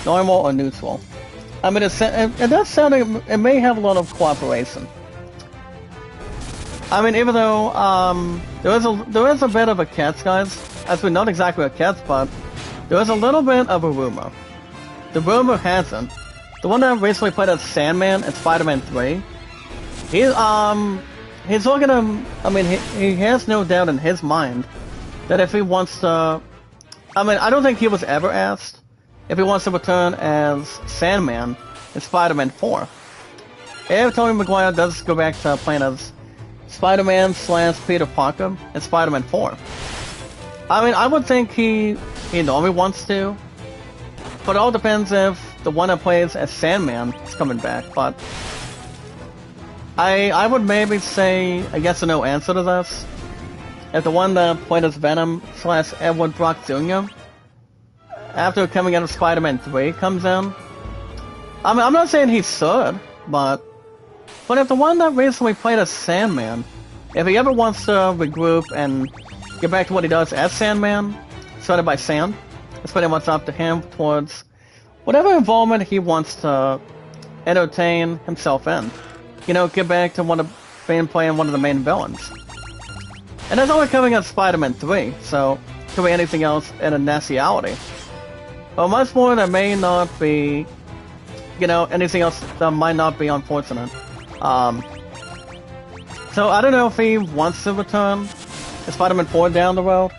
normal or neutral. I mean, it does sound like it may have a lot of cooperation. I mean, even though there is a bit of a catch, guys, as we're not exactly a catch, but there is a little bit of a rumor. The rumor has it, the one that recently played as Sandman in Spider-Man 3, he's looking to, I mean, he has no doubt in his mind that if he wants to, I mean, I don't think he was ever asked if he wants to return as Sandman in Spider-Man 4. If Tobey Maguire does go back to playing as Spider-Man / Peter Parker in Spider-Man 4. I mean, I would think he normally wants to, but it all depends if the one that plays as Sandman is coming back, but I would maybe say a yes or no answer to this. If the one that played as Venom / Edward Brock Jr. after coming out of Spider-Man 3 comes in, I mean, I'm not saying he should, but if the one that recently played as Sandman, if he ever wants to regroup and get back to what he does as Sandman, surrounded by sand, it's pretty much up to him towards whatever involvement he wants to entertain himself in. You know, get back to being playing one of the main villains. And that's only coming out Spider-Man 3, so it could be anything else in a nationality. But much more that may not be, you know, anything else that might not be unfortunate. So I don't know if he wants to return to Spider-Man 4 down the road.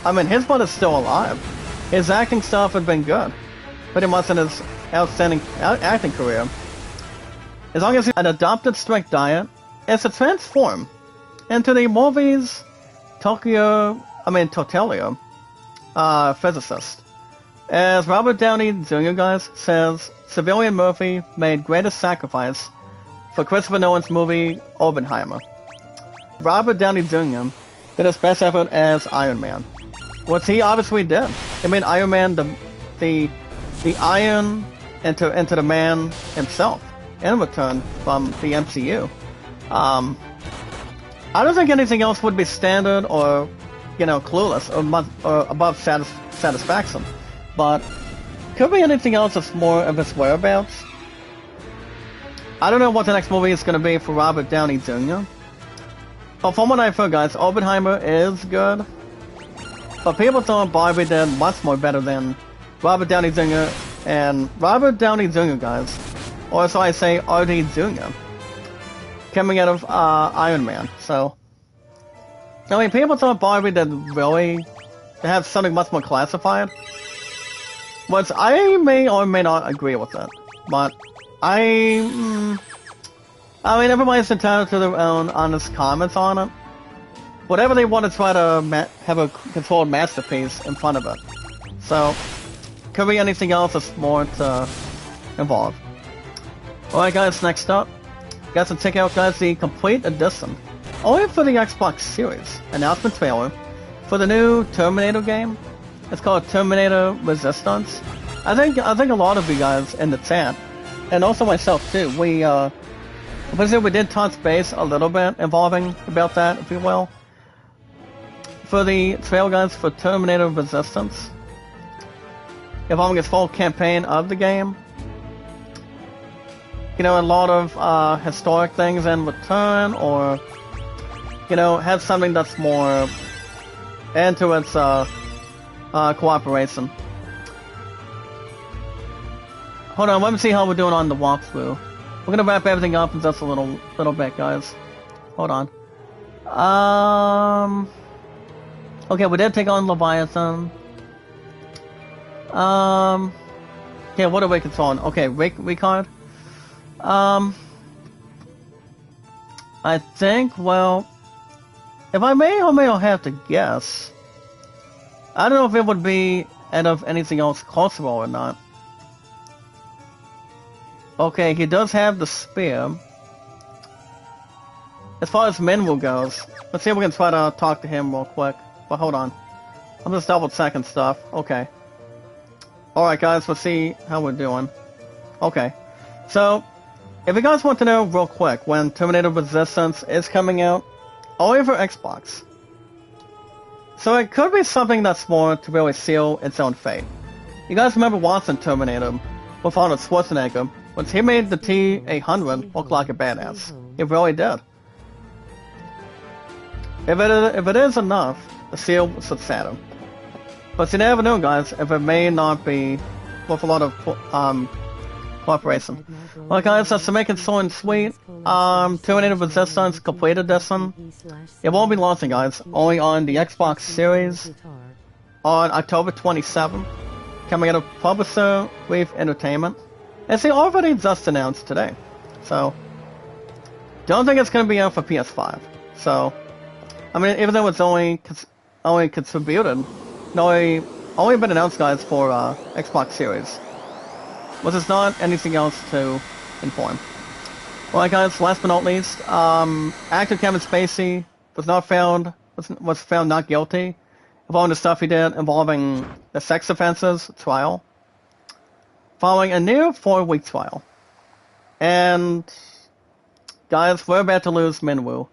I mean, his butt is still alive. His acting stuff has been good, pretty much in his outstanding acting career. As long as he's an adopted strict diet, is to transform into the movie's Totally physicist. As Robert Downey Jr. guys says, Cillian Murphy made greatest sacrifice for Christopher Nolan's movie Oppenheimer. Robert Downey Jr. did his best effort as Iron Man, which he obviously did. He made Iron Man the iron into the man himself in return from the MCU. I don't think anything else would be standard or, you know, clueless or above satisfaction, but could be anything else that's more of his whereabouts. I don't know what the next movie is going to be for Robert Downey Jr. But from what I've heard, guys, Oppenheimer is good, but people thought Barbie did much more better than Robert Downey Jr. and Robert Downey Jr. guys, or so I say RD Jr. coming out of Iron Man. So, I mean, people thought Barbie did really have something much more classified, which I may or may not agree with it, but I mean, everybody's entitled to their own honest comments on it. Whatever they want to try to have a controlled masterpiece in front of it. So, could be anything else that's more to involve. Alright guys, next up, got to check out, guys, the complete edition, only for the Xbox Series, announcement trailer for the new Terminator game. It's called Terminator Resistance. I think a lot of you guys in the chat, and also myself too, we did touch base a little bit involving about that, if you will, for the trail, guys, for Terminator Resistance, involving its full campaign of the game. you know, a lot of historic things in return, or, you know, have something that's more into its cooperation. Hold on, let me see how we're doing on the walkthrough. We're gonna wrap everything up in just a little bit, guys. Hold on. Okay, we did take on Leviathan. Yeah, what are we controlling? Okay, recard. I think, well, if I may or may not have to guess, I don't know if it would be out of anything else cultural or not. Okay, he does have the spear. As far as Minwu goes, let's see if we can try to talk to him real quick. But hold on. I'm just double checking stuff. Okay. Alright guys, let's see how we're doing. Okay. So, if you guys want to know real quick when Terminator Resistance is coming out, only for Xbox. So it could be something that's more to really seal its own fate. You guys remember watching Terminator with Arnold Schwarzenegger, when he made the T-800 look like a badass. It really did. If it is enough, the seal should Saturn. But you never know, guys, if it may not be with a lot of cooperation. Well, guys, that's to make it short and sweet. Terminator Resistance completed this one. It won't be launching, guys, only on the Xbox Series on October 27th. Coming out of publisher Reef Entertainment. And they already just announced today. So, don't think it's going to be out for PS5. So, I mean, even though it's only contributed, only been announced, guys, for Xbox Series. But there's not anything else to inform. Alright, guys, last but not least, actor Kevin Spacey was found not guilty of all the stuff he did involving the sex offenses trial, following a near 4-week trial. And, guys, we're about to lose Minwu.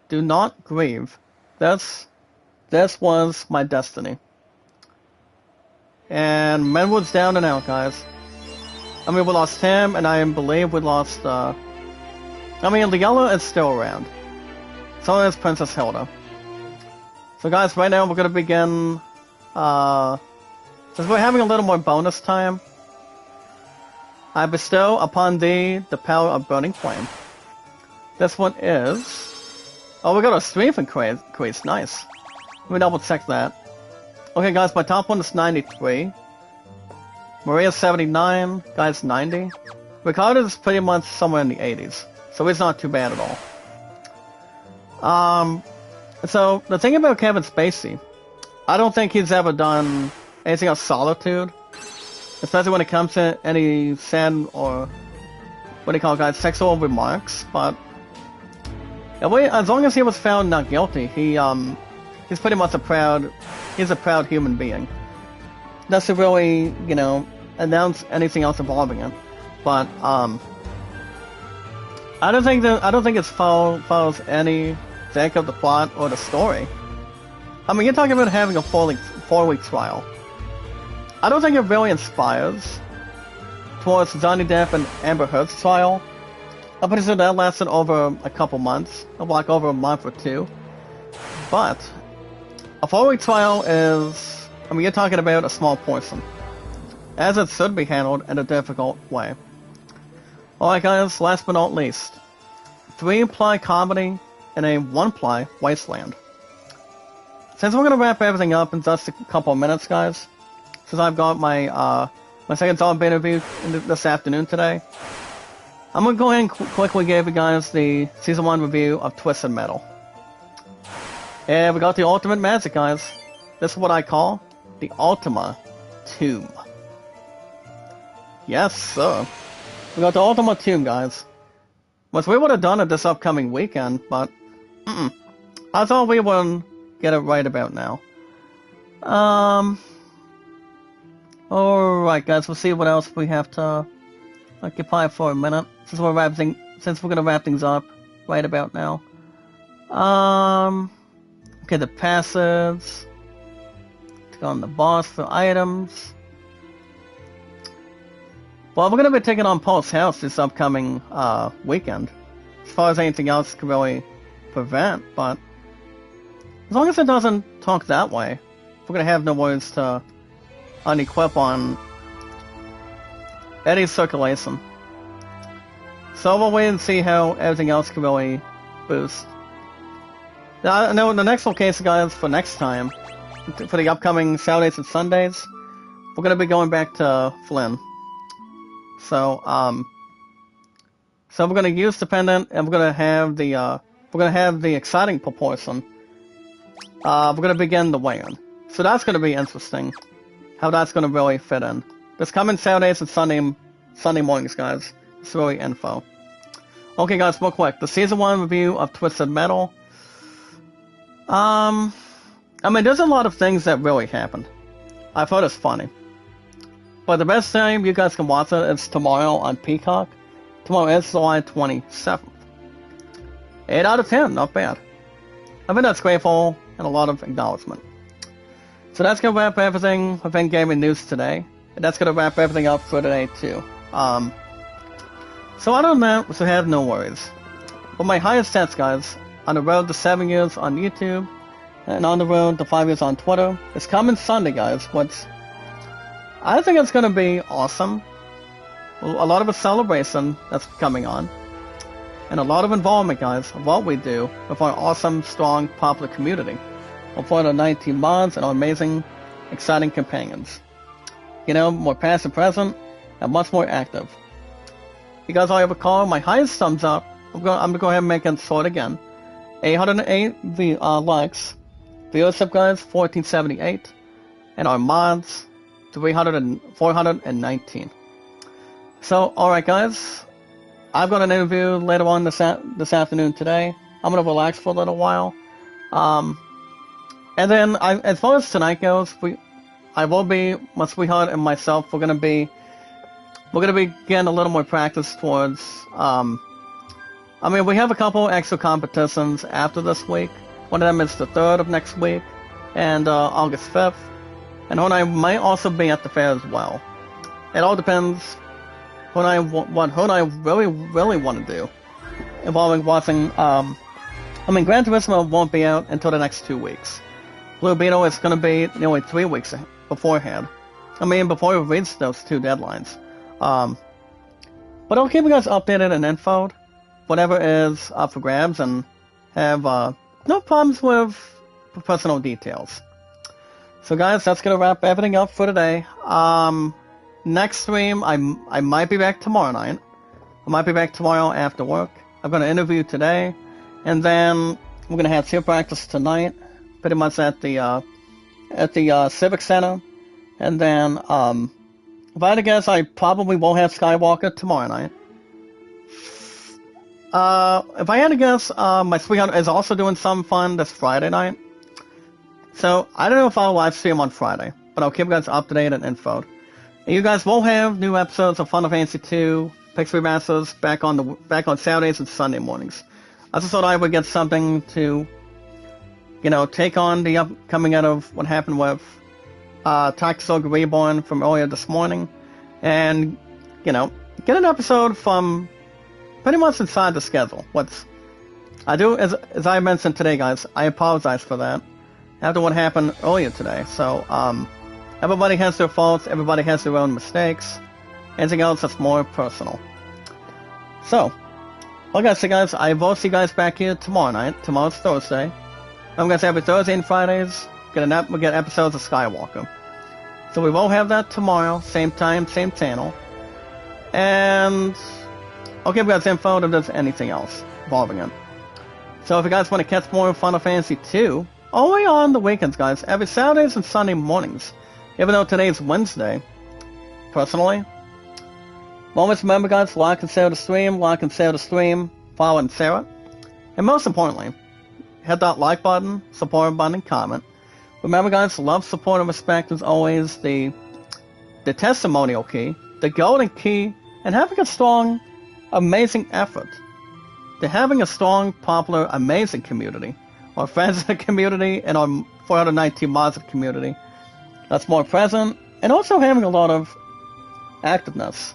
Do not grieve. This was my destiny. And Minwu's down and out, guys. I mean, we lost him, and I believe we lost, I mean, Liella is still around. So is Princess Hilda. So guys, right now we're gonna begin, since we're having a little more bonus time, I bestow upon thee the power of Burning Flame. This one is... Oh, we got a strength increase, nice. Let me double check that. Okay guys, my top one is 93. Maria's 79, guys 90. Ricardo is pretty much somewhere in the 80s, so it's not too bad at all. So, the thing about Kevin Spacey, I don't think he's ever done anything of solitude, especially when it comes to any sad or, what do you call it, guys, sexual remarks, but as long as he was found not guilty, he's pretty much he's a proud human being. That's to really, you know, announce anything else involving him. But, I don't think it follows any think of the plot or the story. I mean, you're talking about having a 4-week trial. I don't think it really inspires towards Johnny Depp and Amber Heard's trial. I'm pretty sure that lasted over a couple months, like over a month or two. But a 4-week trial is, I mean, you're talking about a small portion, as it should be handled in a difficult way. Alright guys, last but not least, 3-ply comedy in a 1-ply wasteland. Since we're gonna wrap everything up in just a couple of minutes, guys, since I've got my my second zombie interview this afternoon today, I'm gonna go ahead and quickly give you guys the Season 1 review of Twisted Metal. And we got the ultimate magic, guys. This is what I call the Ultima Tomb. Yes, sir. We got the Ultima Tomb, guys. Which we would have done it this upcoming weekend, but I thought we would get it right about now. Alright guys, we'll see what else we have to occupy for a minute, since we're gonna wrap things up right about now. Okay, the passives. Go on the boss for items. Well, we're going to be taking on Paul's house this upcoming weekend. As far as anything else can really prevent, but as long as it doesn't talk that way, we're going to have no worries to unequip on Eddie's circulation. So we'll wait and see how everything else can really boost. Now, I know the next location, guys, for next time, for the upcoming Saturdays and Sundays, we're going to be going back to Flynn. So, so we're going to use the pendant, and we're going to have the exciting proportion. We're going to begin the weigh-in. So that's going to be interesting, how that's going to really fit in. This coming Saturdays and Sunday mornings, guys. It's really info. Okay, guys, real quick. The Season 1 review of Twisted Metal. I mean, there's a lot of things that really happened. I've heard it's funny. But the best time you guys can watch it is tomorrow on Peacock. Tomorrow is July 27th. 8 out of 10, not bad. I think that's grateful and a lot of acknowledgement. So that's going to wrap everything with gaming news today. And that's going to wrap everything up for today, too. So other than that, so have no worries. But my highest stats, guys, on the road to 7 years on YouTube, and on the road to 5 years on Twitter, it's coming Sunday, guys, which I think it's going to be awesome. A lot of a celebration that's coming on. And a lot of involvement, guys, of what we do with our awesome, strong, popular community. Of 419 mods and our amazing, exciting companions. You know, more past and present, and much more active. You guys all recall my highest thumbs up. I'm going to go ahead and make it short again. 808 likes. Viewership, guys, 1478. And our mods, 419. So, alright, guys. I've got an interview later on this afternoon today. I'm going to relax for a little while. And then, as far as tonight goes, I will be, my sweetheart and myself, we're going to be getting a little more practice towards, I mean, we have a couple extra competitions after this week. One of them is the 3rd of next week, and August 5th. And I might also be at the fair as well. It all depends what I really, really want to do. Involving watching, I mean, Gran Turismo won't be out until the next 2 weeks. Blue Beetle is going to be nearly 3 weeks beforehand. I mean, before we reach those 2 deadlines. But I'll keep you guys updated and infoed. Whatever is up for grabs, and have no problems with personal details. So guys, that's going to wrap everything up for today. Next stream, I might be back tomorrow night. I might be back tomorrow after work. I'm going to interview today, and then we're going to have cheer practice tonight, pretty much at the Civic Center. And then, if I had to guess, I probably won't have Skywalker tomorrow night. If I had to guess, my sweetheart is also doing some fun this Friday night. So, I don't know if I'll live stream on Friday, but I'll keep you guys up to date and info. And you guys will have new episodes of Final Fantasy 2, Pix Remasters, back on Saturdays and Sunday mornings. I just thought I would get something to, you know, take on the coming out of what happened with Taxoga Reborn from earlier this morning, and, you know, get an episode from pretty much inside the schedule. I do, as I mentioned today, guys, I apologize for that, after what happened earlier today. So, everybody has their faults, everybody has their own mistakes, anything else that's more personal. So, like I said, guys, I will see you guys back here tomorrow night. Tomorrow's Thursday. I'm going to say every Thursday and Fridays, we'll get episodes of Skywalker. So we will have that tomorrow, same time, same channel. And I'll give you guys info if there's anything else involving it. So if you guys want to catch more of Final Fantasy 2, only on the weekends, guys, every Saturdays and Sunday mornings. Even though today's Wednesday, personally. Always remember, guys, like and share the stream, follow and share it. And most importantly, hit that like button, support button, and comment. Remember, guys, love, support, and respect is always the testimonial key, the golden key, and having a strong, amazing effort. To having a strong, popular, amazing community. Our friends in the community and our 419 mods of the community. That's more present, and also having a lot of activeness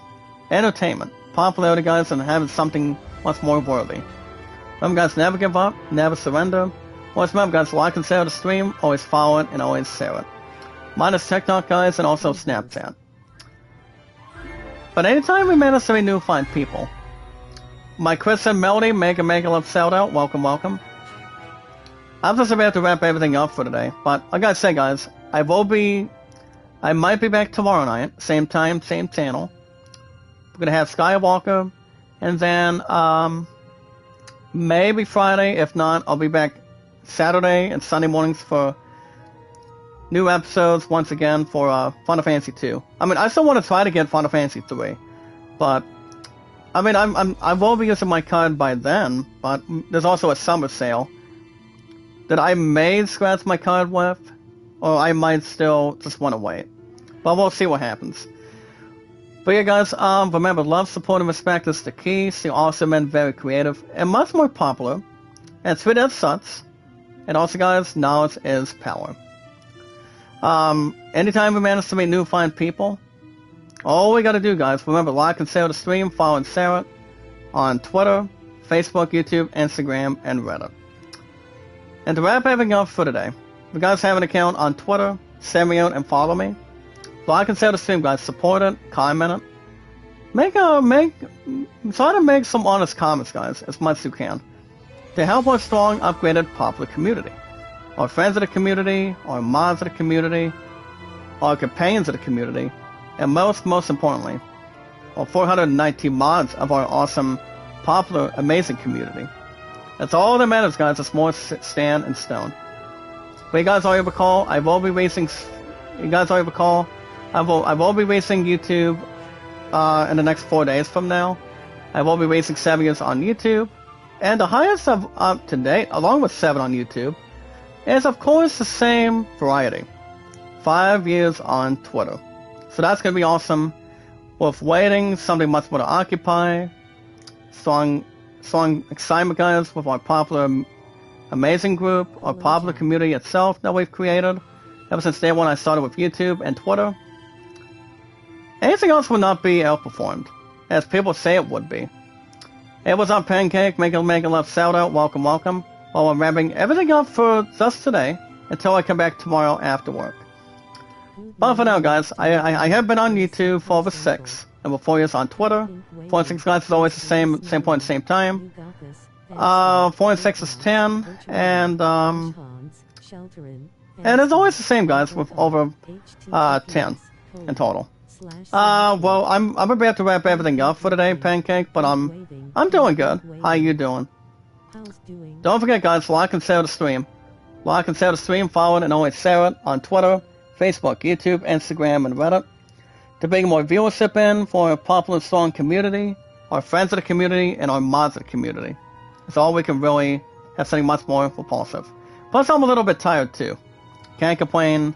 entertainment, popularity, guys, and having something much more worthy. Remember, guys, never give up, never surrender. Always remember, guys, like and share the stream, always follow it, and always share it. Mine is TikTok, guys, and also Snapchat. But anytime we manage to meet new fine people. My Chris and Melody, Mega Love shout out, welcome, welcome. I'm just about to wrap everything up for today, but I gotta say, guys, I might be back tomorrow night, same time, same channel. We're gonna have Skywalker, and then, maybe Friday, if not, I'll be back Saturday and Sunday mornings for new episodes once again for Final Fantasy 2. I mean, I still want to try to get Final Fantasy 3, but I mean, I will be using my card by then. But there's also a summer sale that I may scratch my card with, or I might still just want to wait. But we'll see what happens. But yeah, guys, remember, love, support, and respect is the key. Stay awesome and very creative, and much more popular. And sweet as such. And also, guys, knowledge is power. Anytime we manage to meet new fine people, all we gotta do, guys, remember, like and share the stream, follow and share it on Twitter, Facebook, YouTube, Instagram, and Reddit. And to wrap everything up for today, if you guys have an account on Twitter, send me out and follow me. Like and share the stream, guys, support it, comment it. Try to make some honest comments, guys, as much as you can, to help our strong, upgraded, popular community. Our friends of the community, our mods of the community, our companions of the community, and most importantly, our 419 mods of our awesome, popular, amazing community. That's all that matters, guys. It's more stand and stone. But you guys already recall, I will be racing YouTube in the next 4 days from now. I will be racing 7 years on YouTube. And the highest up to date, along with 7 on YouTube, is of course the same variety. 5 years on Twitter. So that's going to be awesome. With waiting, something much more to occupy. Strong excitement, guys, with our popular, amazing group, our popular community itself that we've created. Ever since day one I started with YouTube and Twitter. Anything else would not be outperformed, as people say it would be. Hey, what's up, Pancake? Make a love shout out, welcome, welcome. While I'm wrapping everything up for just today, until I come back tomorrow after work. But for now, guys, I have been on YouTube for over 6, and for 4 years on Twitter. 4 and 6, guys, is always the same point, same time. 4 and 6 is 10, and it's always the same, guys, with over 10 in total. Well, I'm about to wrap everything up for today, Pancake, but I'm doing good. How you doing? Don't forget, guys, like and share the stream. Like and share the stream, follow it, and always share it on Twitter, Facebook, YouTube, Instagram, and Reddit. To bring more viewership in for a popular, strong community, our friends of the community, and our mods of the community. It's all we can really have something much more repulsive. Plus, I'm a little bit tired, too. Can't complain,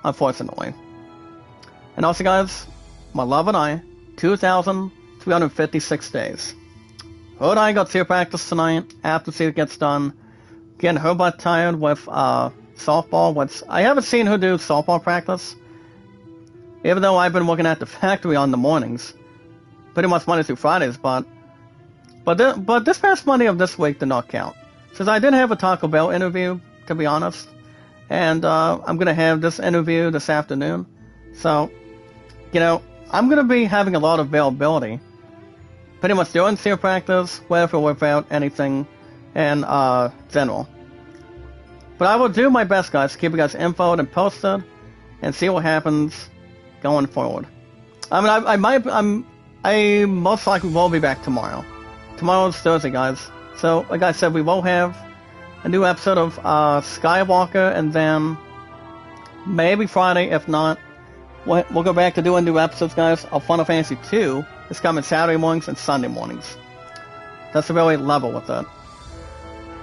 unfortunately. And also, guys, my love and I, 2,356 days. Her and I got cheer practice tonight, after cheer gets done. Getting her butt tired with softball, which I haven't seen her do softball practice. Even though I've been working at the factory on the mornings. Pretty much Monday through Fridays, but this past Monday of this week did not count. Since I did have a Taco Bell interview, to be honest. And I'm going to have this interview this afternoon. So, you know, I'm going to be having a lot of availability. Pretty much during cheer practice, with or without anything in general. But I will do my best, guys, to keep you guys infoed and posted, and see what happens going forward. I mean, I most likely will be back tomorrow. Tomorrow's Thursday, guys. So, like I said, we will have a new episode of Skywalker, and then maybe Friday, if not, we'll go back to doing new episodes, guys, of Final Fantasy 2. It's coming Saturday mornings and Sunday mornings. That's a really level with it.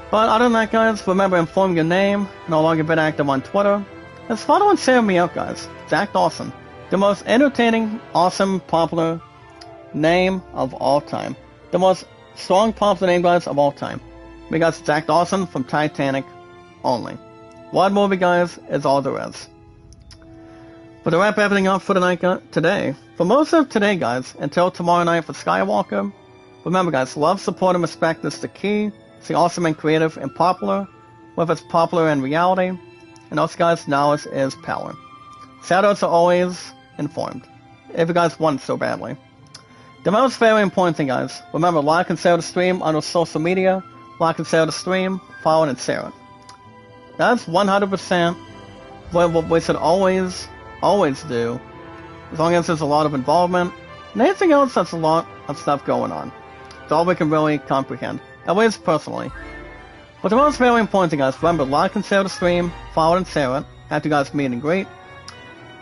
But other than that, guys, remember, inform your name, no longer been active on Twitter. Let's follow and share me out, guys. Zach Dawson, the most entertaining, awesome, popular name of all time. The most strong, popular name, guys, of all time. We got Zach Dawson from Titanic only. One movie, guys, is all there is. But But to wrap everything up for the night today, for most of today, guys, until tomorrow night for Skywalker, remember, guys, love, support, and respect is the key. Stay awesome and creative and popular, whether it's popular in reality. And also, guys, knowledge is power. Shoutouts are always informed, if you guys want it so badly. The most very important thing, guys, remember, like and share the stream on our social media, like and share the stream, follow and share it. That's 100% what we should always do, as long as there's a lot of involvement, and anything else that's a lot of stuff going on. It's all we can really comprehend, at least personally. But the most very important thing, guys, remember, like and share the stream, follow and share it, after you guys meet and greet.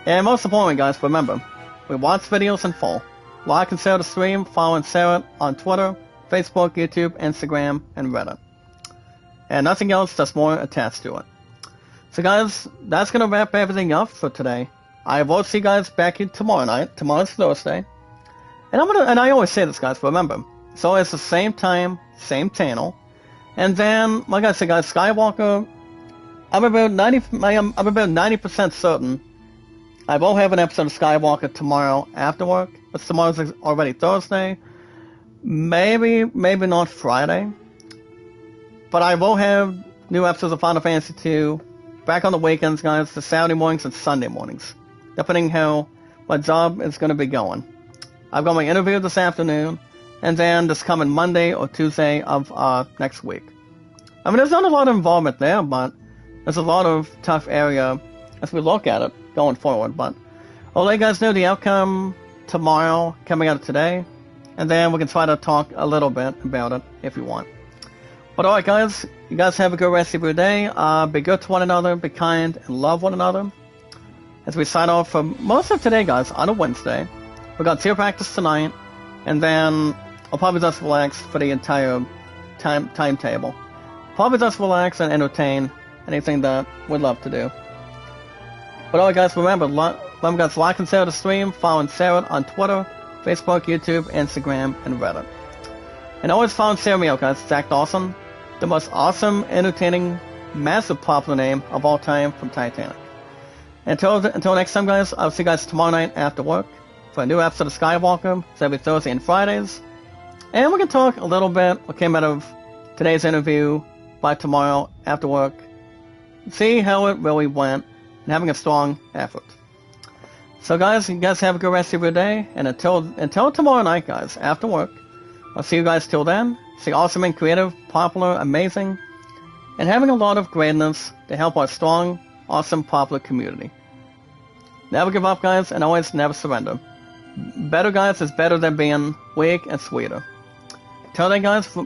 And most importantly, guys, remember, we watch videos in full. Like and share the stream, follow and share it on Twitter, Facebook, YouTube, Instagram, and Reddit. And nothing else that's more attached to it. So guys, that's going to wrap everything up for today. I will see you guys back here tomorrow night. Tomorrow's Thursday. And I always say this, guys, but remember, it's always the same time, same channel. And then, like I said, guys, Skywalker, I'm about 90% certain I will have an episode of Skywalker tomorrow after work. But tomorrow's already Thursday. Maybe not Friday. But I will have new episodes of Final Fantasy 2 back on the weekends, guys, the Saturday mornings and Sunday mornings, depending how my job is going to be going. I've got my interview this afternoon, and then this coming Monday or Tuesday of next week. I mean, there's not a lot of involvement there, but there's a lot of tough area as we look at it going forward. But I'll let you guys know the outcome tomorrow, coming out today, and then we can try to talk a little bit about it if you want. But alright, guys, you guys have a good rest of your day. Be good to one another, be kind, and love one another. As we sign off for most of today, guys, on a Wednesday. We got tier practice tonight, and then I'll probably just relax for the entire timetable. Probably just relax and entertain anything that we'd love to do. But alright, guys, remember, guys, like and share the stream, follow and share it on Twitter, Facebook, YouTube, Instagram, and Reddit. And always follow and share me out, guys. Zach Dawson, the most awesome, entertaining, massive popular name of all time from Titanic. Until next time, guys, I'll see you guys tomorrow night after work for a new episode of Skywalker. It's every Thursday and Fridays. And we can talk a little bit what came out of today's interview by tomorrow after work. See how it really went and having a strong effort. So guys, you guys have a good rest of your day. And until tomorrow night, guys, after work, I'll see you guys till then. Stay awesome and creative, popular, amazing, and having a lot of greatness to help our strong, awesome, popular community. Never give up, guys, and always never surrender. Better, guys, is better than being weak and sweeter. Until then, guys,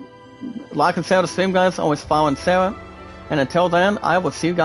like and share the stream, guys, always follow and share it. And until then, I will see you guys.